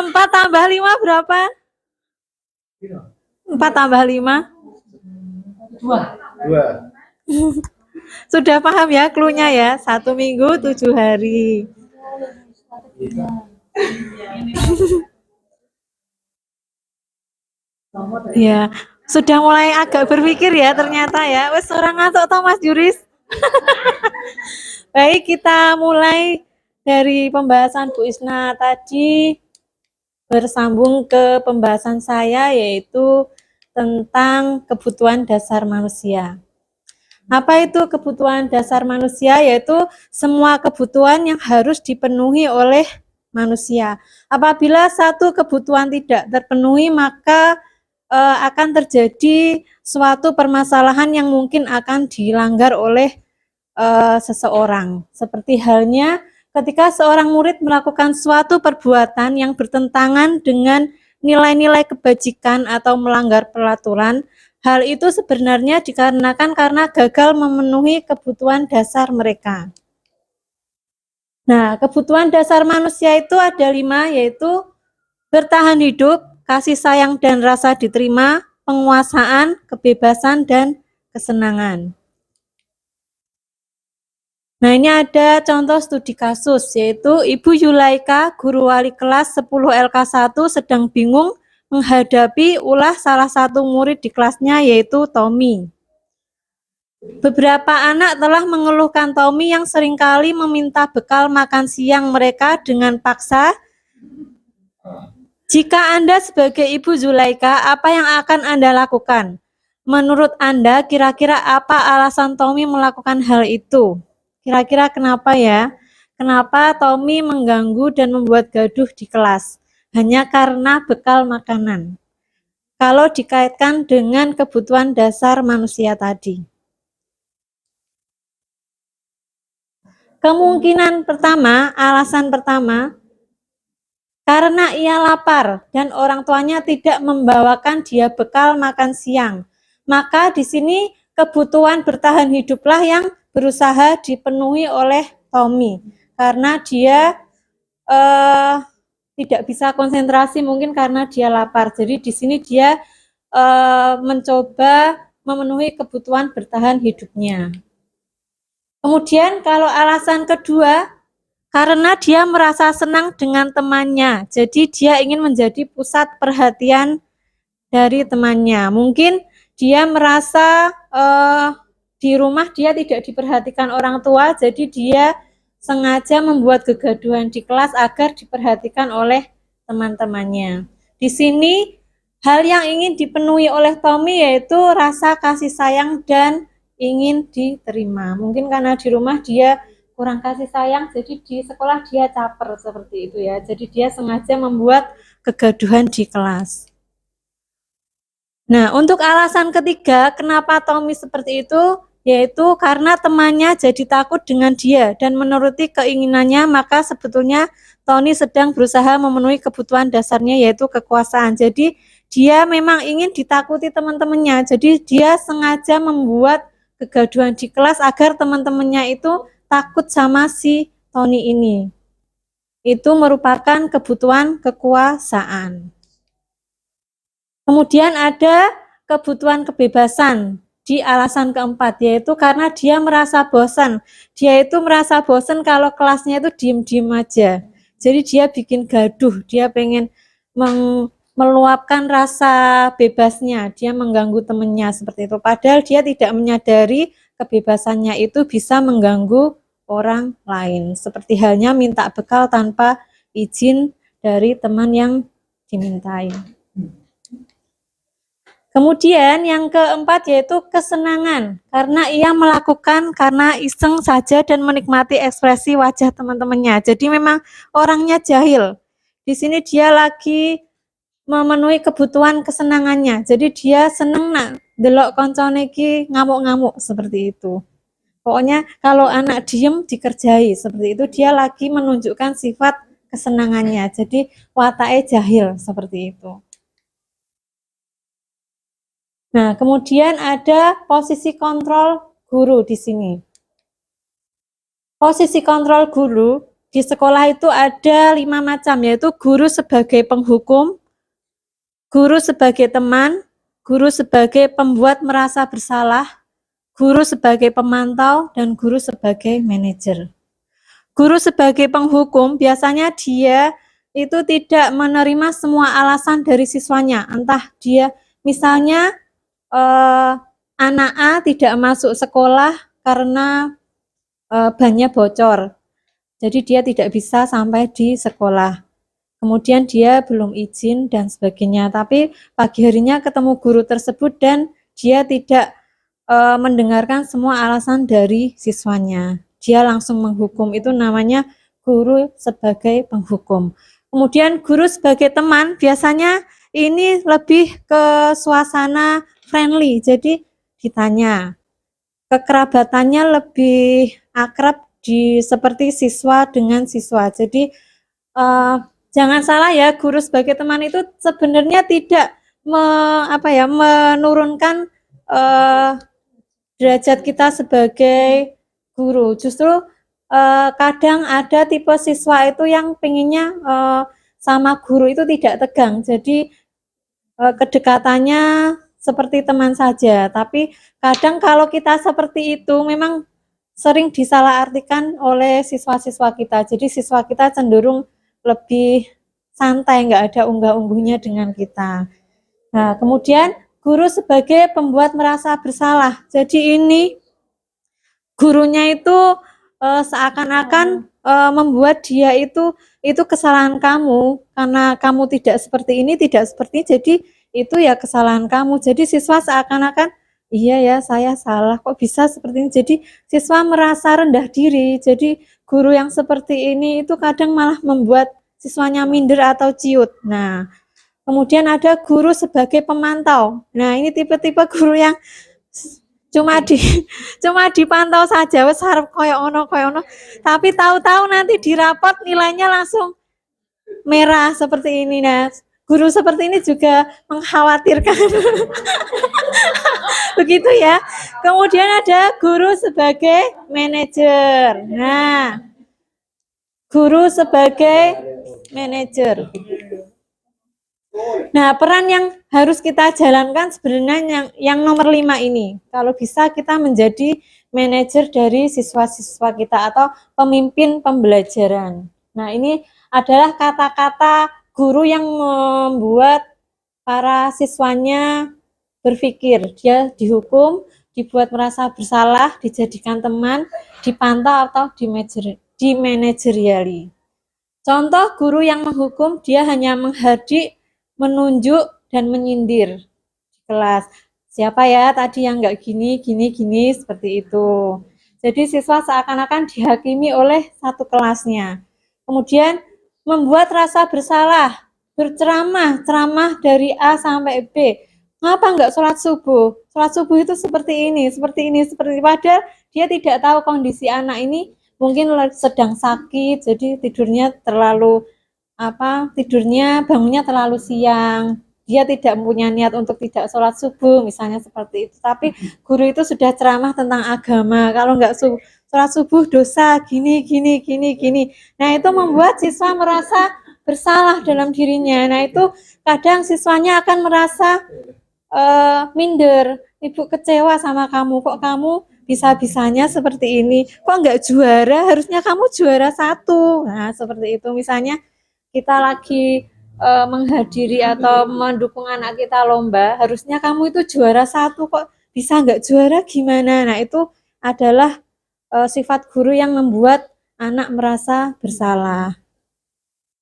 4 tambah 5 berapa? 4 tambah 5? 2. Sudah paham ya klunya ya? 1 minggu 7 hari. Ya, sudah mulai agak berpikir ya ternyata ya. Wes orang ngantuk toh Mas Juris. Baik, kita mulai dari pembahasan Bu Isna tadi, bersambung ke pembahasan saya yaitu tentang kebutuhan dasar manusia. Apa itu kebutuhan dasar manusia? Yaitu semua kebutuhan yang harus dipenuhi oleh manusia. Apabila satu kebutuhan tidak terpenuhi, maka akan terjadi suatu permasalahan yang mungkin akan dilanggar oleh seseorang. Seperti halnya ketika seorang murid melakukan suatu perbuatan yang bertentangan dengan nilai-nilai kebajikan atau melanggar peraturan, hal itu sebenarnya dikarenakan karena gagal memenuhi kebutuhan dasar mereka. Nah, kebutuhan dasar manusia itu ada 5, yaitu bertahan hidup, kasih sayang dan rasa diterima, penguasaan, kebebasan, dan kesenangan. Nah, ini ada contoh studi kasus, yaitu Ibu Yulaika, guru wali kelas 10 LK1 sedang bingung menghadapi ulah salah satu murid di kelasnya, yaitu Tommy. Beberapa anak telah mengeluhkan Tommy yang seringkali meminta bekal makan siang mereka dengan paksa. Jika Anda sebagai Ibu Zulaika, apa yang akan Anda lakukan? Menurut Anda, kira-kira apa alasan Tommy melakukan hal itu? Kira-kira kenapa ya? Kenapa Tommy mengganggu dan membuat gaduh di kelas? Hanya karena bekal makanan. Kalau dikaitkan dengan kebutuhan dasar manusia tadi. Kemungkinan pertama, alasan pertama, karena ia lapar dan orang tuanya tidak membawakan dia bekal makan siang. Maka di sini kebutuhan bertahan hiduplah yang berusaha dipenuhi oleh Tommy. Karena dia tidak bisa konsentrasi mungkin karena dia lapar. Jadi di sini dia mencoba memenuhi kebutuhan bertahan hidupnya. Kemudian kalau alasan kedua, karena dia merasa senang dengan temannya, jadi dia ingin menjadi pusat perhatian dari temannya. Mungkin dia merasa di rumah dia tidak diperhatikan orang tua, jadi dia sengaja membuat kegaduhan di kelas agar diperhatikan oleh teman-temannya. Di sini hal yang ingin dipenuhi oleh Tommy yaitu rasa kasih sayang dan ingin diterima. Mungkin karena di rumah dia kurang kasih sayang, jadi di sekolah dia caper seperti itu ya. Jadi dia sengaja membuat kegaduhan di kelas. Nah, untuk alasan ketiga, kenapa Tommy seperti itu, yaitu karena temannya jadi takut dengan dia dan menuruti keinginannya, maka sebetulnya Tony sedang berusaha memenuhi kebutuhan dasarnya yaitu kekuasaan. Jadi dia memang ingin ditakuti teman-temannya, jadi dia sengaja membuat kegaduhan di kelas agar teman-temannya itu takut sama si Tony ini. Itu merupakan kebutuhan kekuasaan. Kemudian ada kebutuhan kebebasan di alasan keempat, yaitu karena dia merasa bosan. Dia itu merasa bosan kalau kelasnya itu diem-diem aja. Jadi dia bikin gaduh, dia pengen meluapkan rasa bebasnya, dia mengganggu temannya seperti itu. Padahal dia tidak menyadari kebebasannya itu bisa mengganggu orang lain. Seperti halnya minta bekal tanpa izin dari teman yang dimintai. Kemudian yang keempat yaitu kesenangan, karena ia melakukan karena iseng saja dan menikmati ekspresi wajah teman-temannya. Jadi memang orangnya jahil. Di sini dia lagi memenuhi kebutuhan kesenangannya. Jadi dia seneng nak delok koncone iki ngamuk-ngamuk seperti itu. Pokoknya kalau anak diem dikerjai seperti itu, dia lagi menunjukkan sifat kesenangannya. Jadi watake jahil seperti itu. Nah, kemudian ada posisi kontrol guru di sini. Posisi kontrol guru di sekolah itu ada 5 macam, yaitu guru sebagai penghukum, guru sebagai teman, guru sebagai pembuat merasa bersalah, guru sebagai pemantau, dan guru sebagai manajer. Guru sebagai penghukum biasanya dia itu tidak menerima semua alasan dari siswanya. Entah dia misalnya anak A tidak masuk sekolah karena bannya bocor. Jadi dia tidak bisa sampai di sekolah. Kemudian dia belum izin dan sebagainya. Tapi pagi harinya ketemu guru tersebut dan dia tidak mendengarkan semua alasan dari siswanya. Dia langsung menghukum, itu namanya guru sebagai penghukum. Kemudian guru sebagai teman biasanya ini lebih ke suasana friendly, jadi ditanya. Kekerabatannya lebih akrab seperti siswa dengan siswa. Jadi jangan salah ya, guru sebagai teman itu sebenarnya tidak menurunkan derajat kita sebagai guru. Justru kadang ada tipe siswa itu yang pengennya sama guru itu tidak tegang. Jadi kedekatannya seperti teman saja. Tapi kadang kalau kita seperti itu memang sering disalahartikan oleh siswa-siswa kita. Jadi siswa kita cenderung lebih santai, nggak ada unggah-ungguhnya dengan kita. Nah, kemudian guru sebagai pembuat merasa bersalah. Jadi ini gurunya itu seakan-akan membuat dia itu kesalahan kamu, karena kamu tidak seperti ini, tidak seperti ini, jadi itu ya kesalahan kamu. Jadi siswa seakan-akan iya ya, saya salah, kok bisa seperti ini. Jadi siswa merasa rendah diri. Jadi guru yang seperti ini itu kadang malah membuat siswanya minder atau ciut. Nah, kemudian ada guru sebagai pemantau. Nah, ini tipe-tipe guru yang cuma dipantau saja, wes harap koyo ono, tapi tahu-tahu nanti di rapot nilainya langsung merah seperti ini. Nah, guru seperti ini juga mengkhawatirkan. Begitu ya. Kemudian ada guru sebagai manajer. Nah, guru sebagai manajer. Nah, peran yang harus kita jalankan sebenarnya yang nomor 5 ini. Kalau bisa kita menjadi manajer dari siswa-siswa kita atau pemimpin pembelajaran. Nah, ini adalah kata-kata guru yang membuat para siswanya berpikir. Dia dihukum, dibuat merasa bersalah, dijadikan teman, dipantau atau dimanajeriali. Contoh guru yang menghukum, dia hanya menghardik, menunjuk, dan menyindir di kelas. Siapa ya tadi yang nggak gini, seperti itu. Jadi siswa seakan-akan dihakimi oleh satu kelasnya. Kemudian membuat rasa bersalah, ceramah dari A sampai B. Ngapa nggak sholat subuh? Sholat subuh itu seperti ini. Padahal dia tidak tahu kondisi anak ini mungkin sedang sakit, jadi bangunnya terlalu siang, dia tidak mempunyai niat untuk tidak sholat subuh, misalnya seperti itu. Tapi guru itu sudah ceramah tentang agama, kalau nggak sholat subuh dosa, gini. Nah, itu membuat siswa merasa bersalah dalam dirinya. Nah, itu kadang siswanya akan merasa minder, ibu kecewa sama kamu, kok kamu bisa-bisanya seperti ini, kok nggak juara, harusnya kamu juara 1. Nah, seperti itu. Misalnya kita lagi menghadiri atau mendukung anak kita lomba, harusnya kamu itu juara 1, kok bisa nggak juara, gimana? Nah, itu adalah sifat guru yang membuat anak merasa bersalah.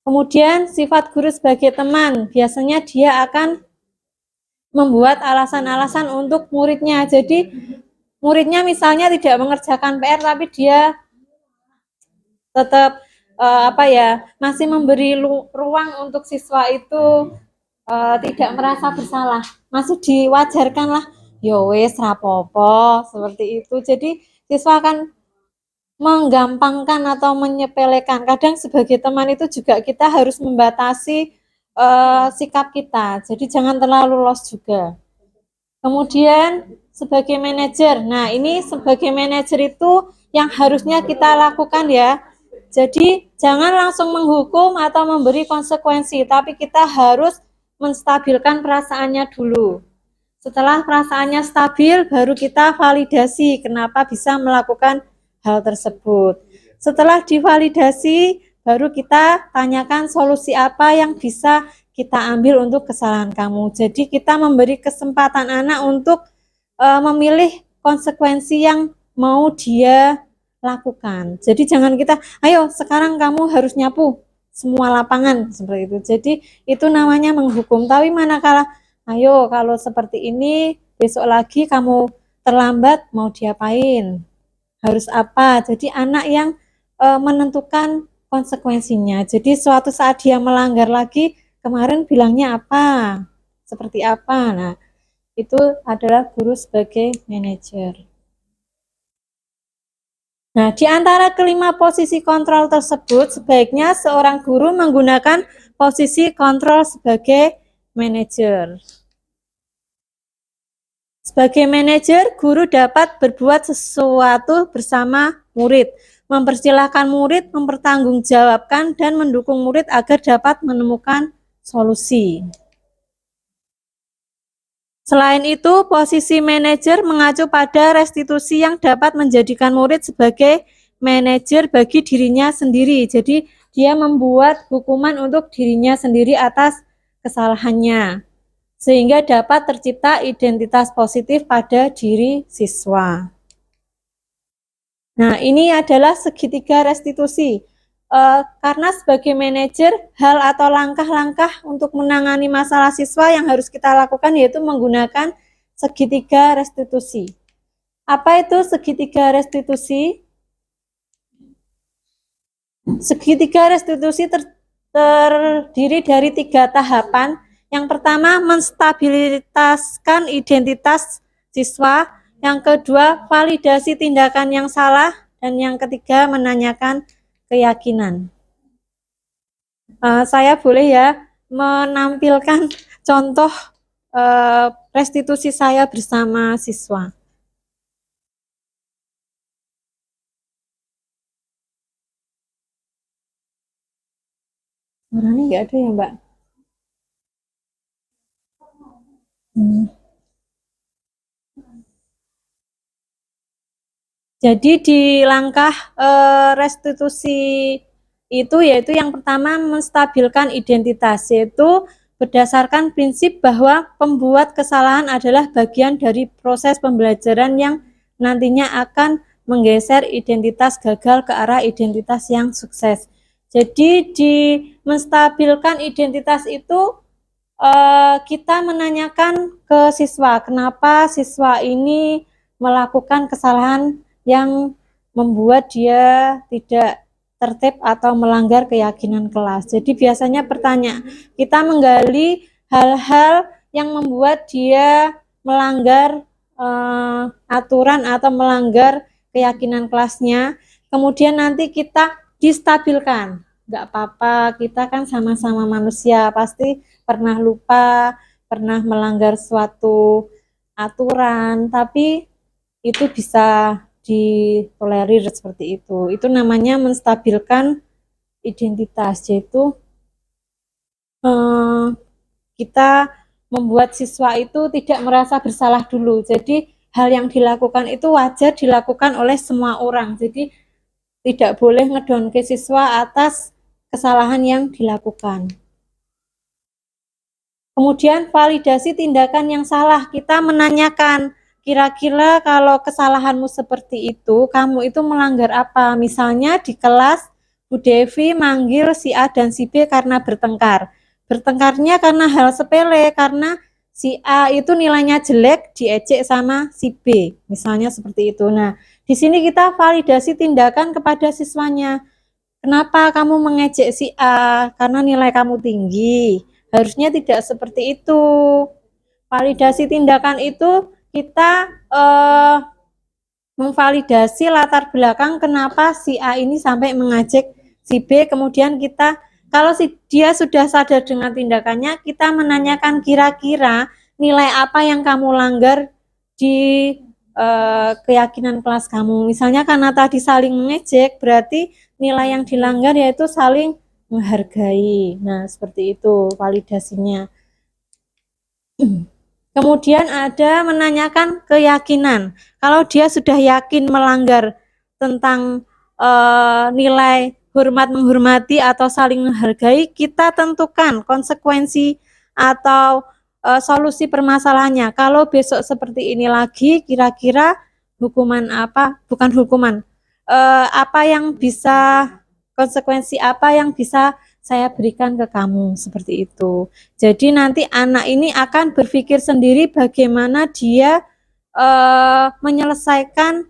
Kemudian sifat guru sebagai teman, biasanya dia akan membuat alasan-alasan untuk muridnya. Jadi muridnya misalnya tidak mengerjakan PR, tapi dia tetap masih memberi ruang untuk siswa itu tidak merasa bersalah, masih diwajarkan lah, yo wes rapopo, seperti itu. Jadi siswa akan menggampangkan atau menyepelekan. Kadang sebagai teman itu juga kita harus membatasi sikap kita, jadi jangan terlalu los juga. Kemudian sebagai manajer, nah ini sebagai manajer itu yang harusnya kita lakukan ya, Jadi jangan langsung menghukum atau memberi konsekuensi, tapi kita harus menstabilkan perasaannya dulu. Setelah perasaannya stabil, baru kita validasi kenapa bisa melakukan hal tersebut. Setelah divalidasi, baru kita tanyakan solusi apa yang bisa kita ambil untuk kesalahan kamu. Jadi kita memberi kesempatan anak untuk memilih konsekuensi yang mau dia lakukan. Jadi jangan kita, ayo sekarang kamu harus nyapu semua lapangan seperti itu. Jadi itu namanya menghukum. Tapi manakala, ayo kalau seperti ini besok lagi kamu terlambat mau diapain? Harus apa? Jadi anak yang menentukan konsekuensinya. Jadi suatu saat dia melanggar lagi, kemarin bilangnya apa? Seperti apa? Nah, itu adalah guru sebagai manajer. Nah, di antara kelima posisi kontrol tersebut, sebaiknya seorang guru menggunakan posisi kontrol sebagai manajer. Sebagai manajer, guru dapat berbuat sesuatu bersama murid, mempersilahkan murid, mempertanggungjawabkan, dan mendukung murid agar dapat menemukan solusi. Selain itu, posisi manajer mengacu pada restitusi yang dapat menjadikan murid sebagai manajer bagi dirinya sendiri. Jadi, dia membuat hukuman untuk dirinya sendiri atas kesalahannya, sehingga dapat tercipta identitas positif pada diri siswa. Nah, ini adalah segitiga restitusi. Karena sebagai manajer, hal atau langkah-langkah untuk menangani masalah siswa yang harus kita lakukan yaitu menggunakan segitiga restitusi. Apa itu segitiga restitusi? Segitiga restitusi terdiri dari 3 tahapan. Yang pertama, menstabilitaskan identitas siswa. Yang kedua, validasi tindakan yang salah. Dan yang ketiga, menanyakan keyakinan. Saya boleh ya menampilkan contoh restitusi saya bersama siswa. Suaranya nggak ada ya, Mbak? Jadi di langkah restitusi itu yaitu yang pertama menstabilkan identitas, yaitu berdasarkan prinsip bahwa pembuat kesalahan adalah bagian dari proses pembelajaran yang nantinya akan menggeser identitas gagal ke arah identitas yang sukses. Jadi di menstabilkan identitas itu kita menanyakan ke siswa, kenapa siswa ini melakukan kesalahan yang membuat dia tidak tertib atau melanggar keyakinan kelas. Jadi biasanya kita menggali hal-hal yang membuat dia melanggar aturan atau melanggar keyakinan kelasnya. Kemudian nanti kita distabilkan. Nggak apa-apa, kita kan sama-sama manusia, pasti pernah lupa, pernah melanggar suatu aturan, tapi itu bisa ditolerir seperti itu. Itu namanya menstabilkan identitas, yaitu kita membuat siswa itu tidak merasa bersalah dulu. Jadi hal yang dilakukan itu wajar dilakukan oleh semua orang. Jadi tidak boleh ngedon ke siswa atas kesalahan yang dilakukan. Kemudian validasi tindakan yang salah. Kita menanyakan, kira-kira kalau kesalahanmu seperti itu, kamu itu melanggar apa? Misalnya di kelas, Bu Devi manggil si A dan si B karena bertengkar. Bertengkarnya karena hal sepele, karena si A itu nilainya jelek, diejek sama si B. Misalnya seperti itu. Nah, di sini kita validasi tindakan kepada siswanya. Kenapa kamu mengejek si A? Karena nilai kamu tinggi. Harusnya tidak seperti itu. Validasi tindakan itu kita memvalidasi latar belakang kenapa si A ini sampai mengejek si B. Kemudian kita, kalau dia sudah sadar dengan tindakannya, kita menanyakan kira-kira nilai apa yang kamu langgar di keyakinan kelas kamu. Misalnya karena tadi saling mengejek, berarti nilai yang dilanggar yaitu saling menghargai. Nah, seperti itu validasinya. Kemudian ada menanyakan keyakinan. Kalau dia sudah yakin melanggar tentang nilai hormat menghormati atau saling menghargai, kita tentukan konsekuensi atau solusi permasalahannya. Kalau besok seperti ini lagi, kira-kira hukuman apa? Bukan hukuman. Apa yang bisa konsekuensi apa yang bisa saya berikan ke kamu seperti itu. Jadi nanti anak ini akan berpikir sendiri bagaimana dia menyelesaikan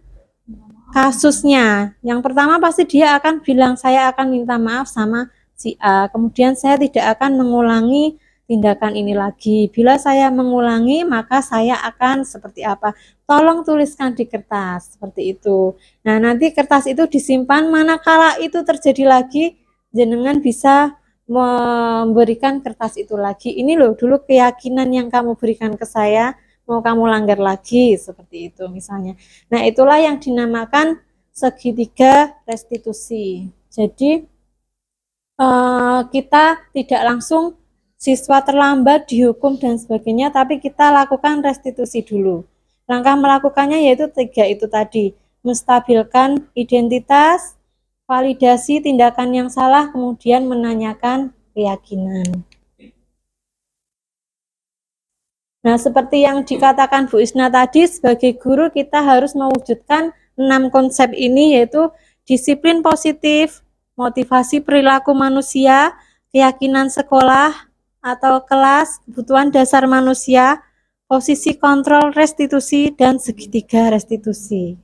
kasusnya. Yang pertama pasti dia akan bilang saya akan minta maaf sama si A. Kemudian saya tidak akan mengulangi tindakan ini lagi. Bila saya mengulangi maka saya akan seperti apa. Tolong tuliskan di kertas seperti itu. Nah, nanti kertas itu disimpan manakala itu terjadi lagi jenengan bisa memberikan kertas itu lagi. Ini loh dulu keyakinan yang kamu berikan ke saya, mau kamu langgar lagi, seperti itu misalnya. Nah, itulah yang dinamakan segitiga restitusi. Jadi kita tidak langsung siswa terlambat dihukum dan sebagainya, tapi kita lakukan restitusi dulu. Langkah melakukannya yaitu 3 itu tadi, menstabilkan identitas, validasi tindakan yang salah, kemudian menanyakan keyakinan. Nah, seperti yang dikatakan Bu Isna tadi, sebagai guru kita harus mewujudkan 6 konsep ini, yaitu disiplin positif, motivasi perilaku manusia, keyakinan sekolah atau kelas, kebutuhan dasar manusia, posisi kontrol restitusi, dan segitiga restitusi.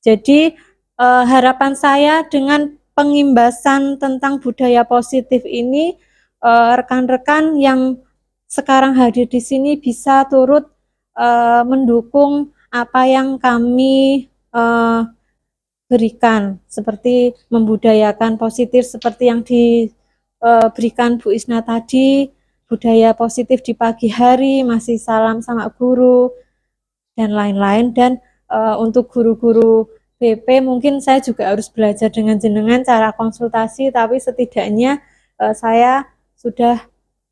Jadi, harapan saya dengan pengimbasan tentang budaya positif ini, rekan-rekan yang sekarang hadir di sini bisa turut mendukung apa yang kami berikan, seperti membudayakan positif seperti yang diberikan Bu Isna tadi, budaya positif di pagi hari, masih salam sama guru, dan lain-lain. Dan untuk guru-guru BP mungkin saya juga harus belajar dengan jenengan cara konsultasi, tapi setidaknya saya sudah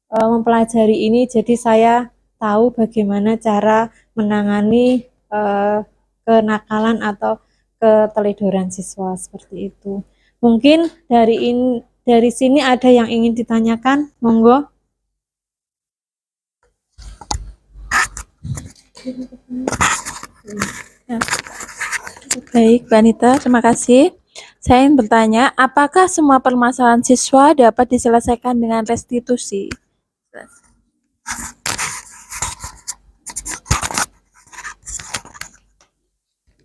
mempelajari ini, jadi saya tahu bagaimana cara menangani kenakalan atau keteledoran siswa seperti itu. Mungkin dari sini ada yang ingin ditanyakan, monggo. Baik, Mbak Anita, terima kasih. Saya ingin bertanya, apakah semua permasalahan siswa dapat diselesaikan dengan restitusi?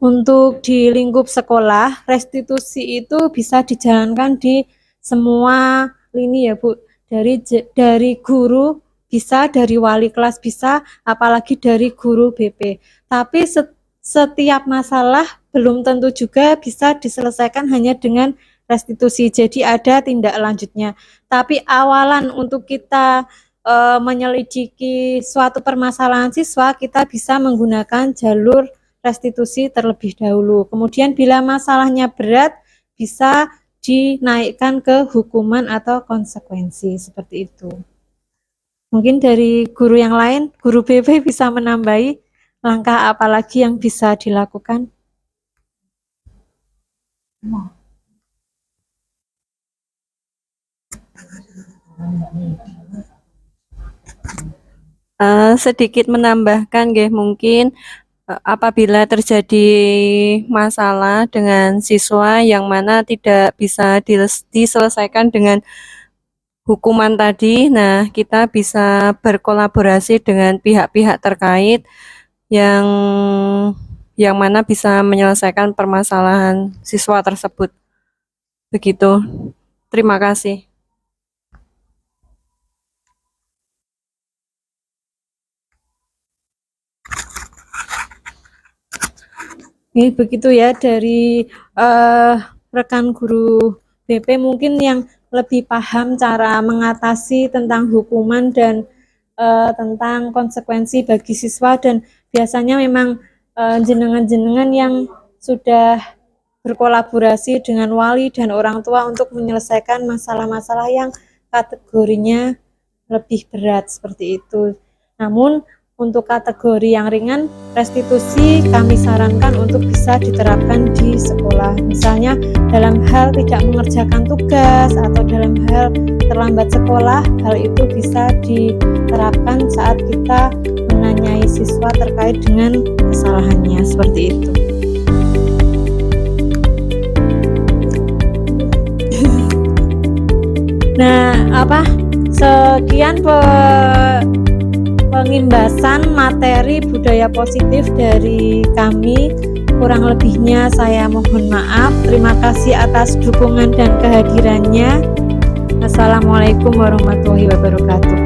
Untuk di lingkup sekolah, restitusi itu bisa dijalankan di semua lini ya Bu. Dari guru bisa, dari wali kelas bisa, apalagi dari guru BP. Tapi setiap masalah belum tentu juga bisa diselesaikan hanya dengan restitusi. Jadi ada tindak lanjutnya. Tapi awalan untuk kita menyelidiki suatu permasalahan siswa, kita bisa menggunakan jalur restitusi terlebih dahulu. Kemudian bila masalahnya berat, bisa dinaikkan ke hukuman atau konsekuensi, seperti itu. Mungkin dari guru yang lain, guru BP bisa menambahi langkah apa lagi yang bisa dilakukan? Sedikit menambahkan nggih, mungkin apabila terjadi masalah dengan siswa yang mana tidak bisa diselesaikan dengan hukuman tadi, nah kita bisa berkolaborasi dengan pihak-pihak terkait yang mana bisa menyelesaikan permasalahan siswa tersebut. Begitu. Terima kasih. Ini begitu ya dari rekan guru BP mungkin yang lebih paham cara mengatasi tentang hukuman dan tentang konsekuensi bagi siswa, dan biasanya memang jenengan-jenengan yang sudah berkolaborasi dengan wali dan orang tua untuk menyelesaikan masalah-masalah yang kategorinya lebih berat seperti itu. Namun untuk kategori yang ringan, restitusi kami sarankan untuk bisa diterapkan di sekolah. Misalnya dalam hal tidak mengerjakan tugas atau dalam hal terlambat sekolah, hal itu bisa diterapkan saat kita menanyai siswa terkait dengan kesalahannya seperti itu. Nah, sekian pengimbasan materi budaya positif dari kami. Kurang lebihnya saya mohon maaf. Terima kasih atas dukungan dan kehadirannya. Assalamualaikum warahmatullahi wabarakatuh.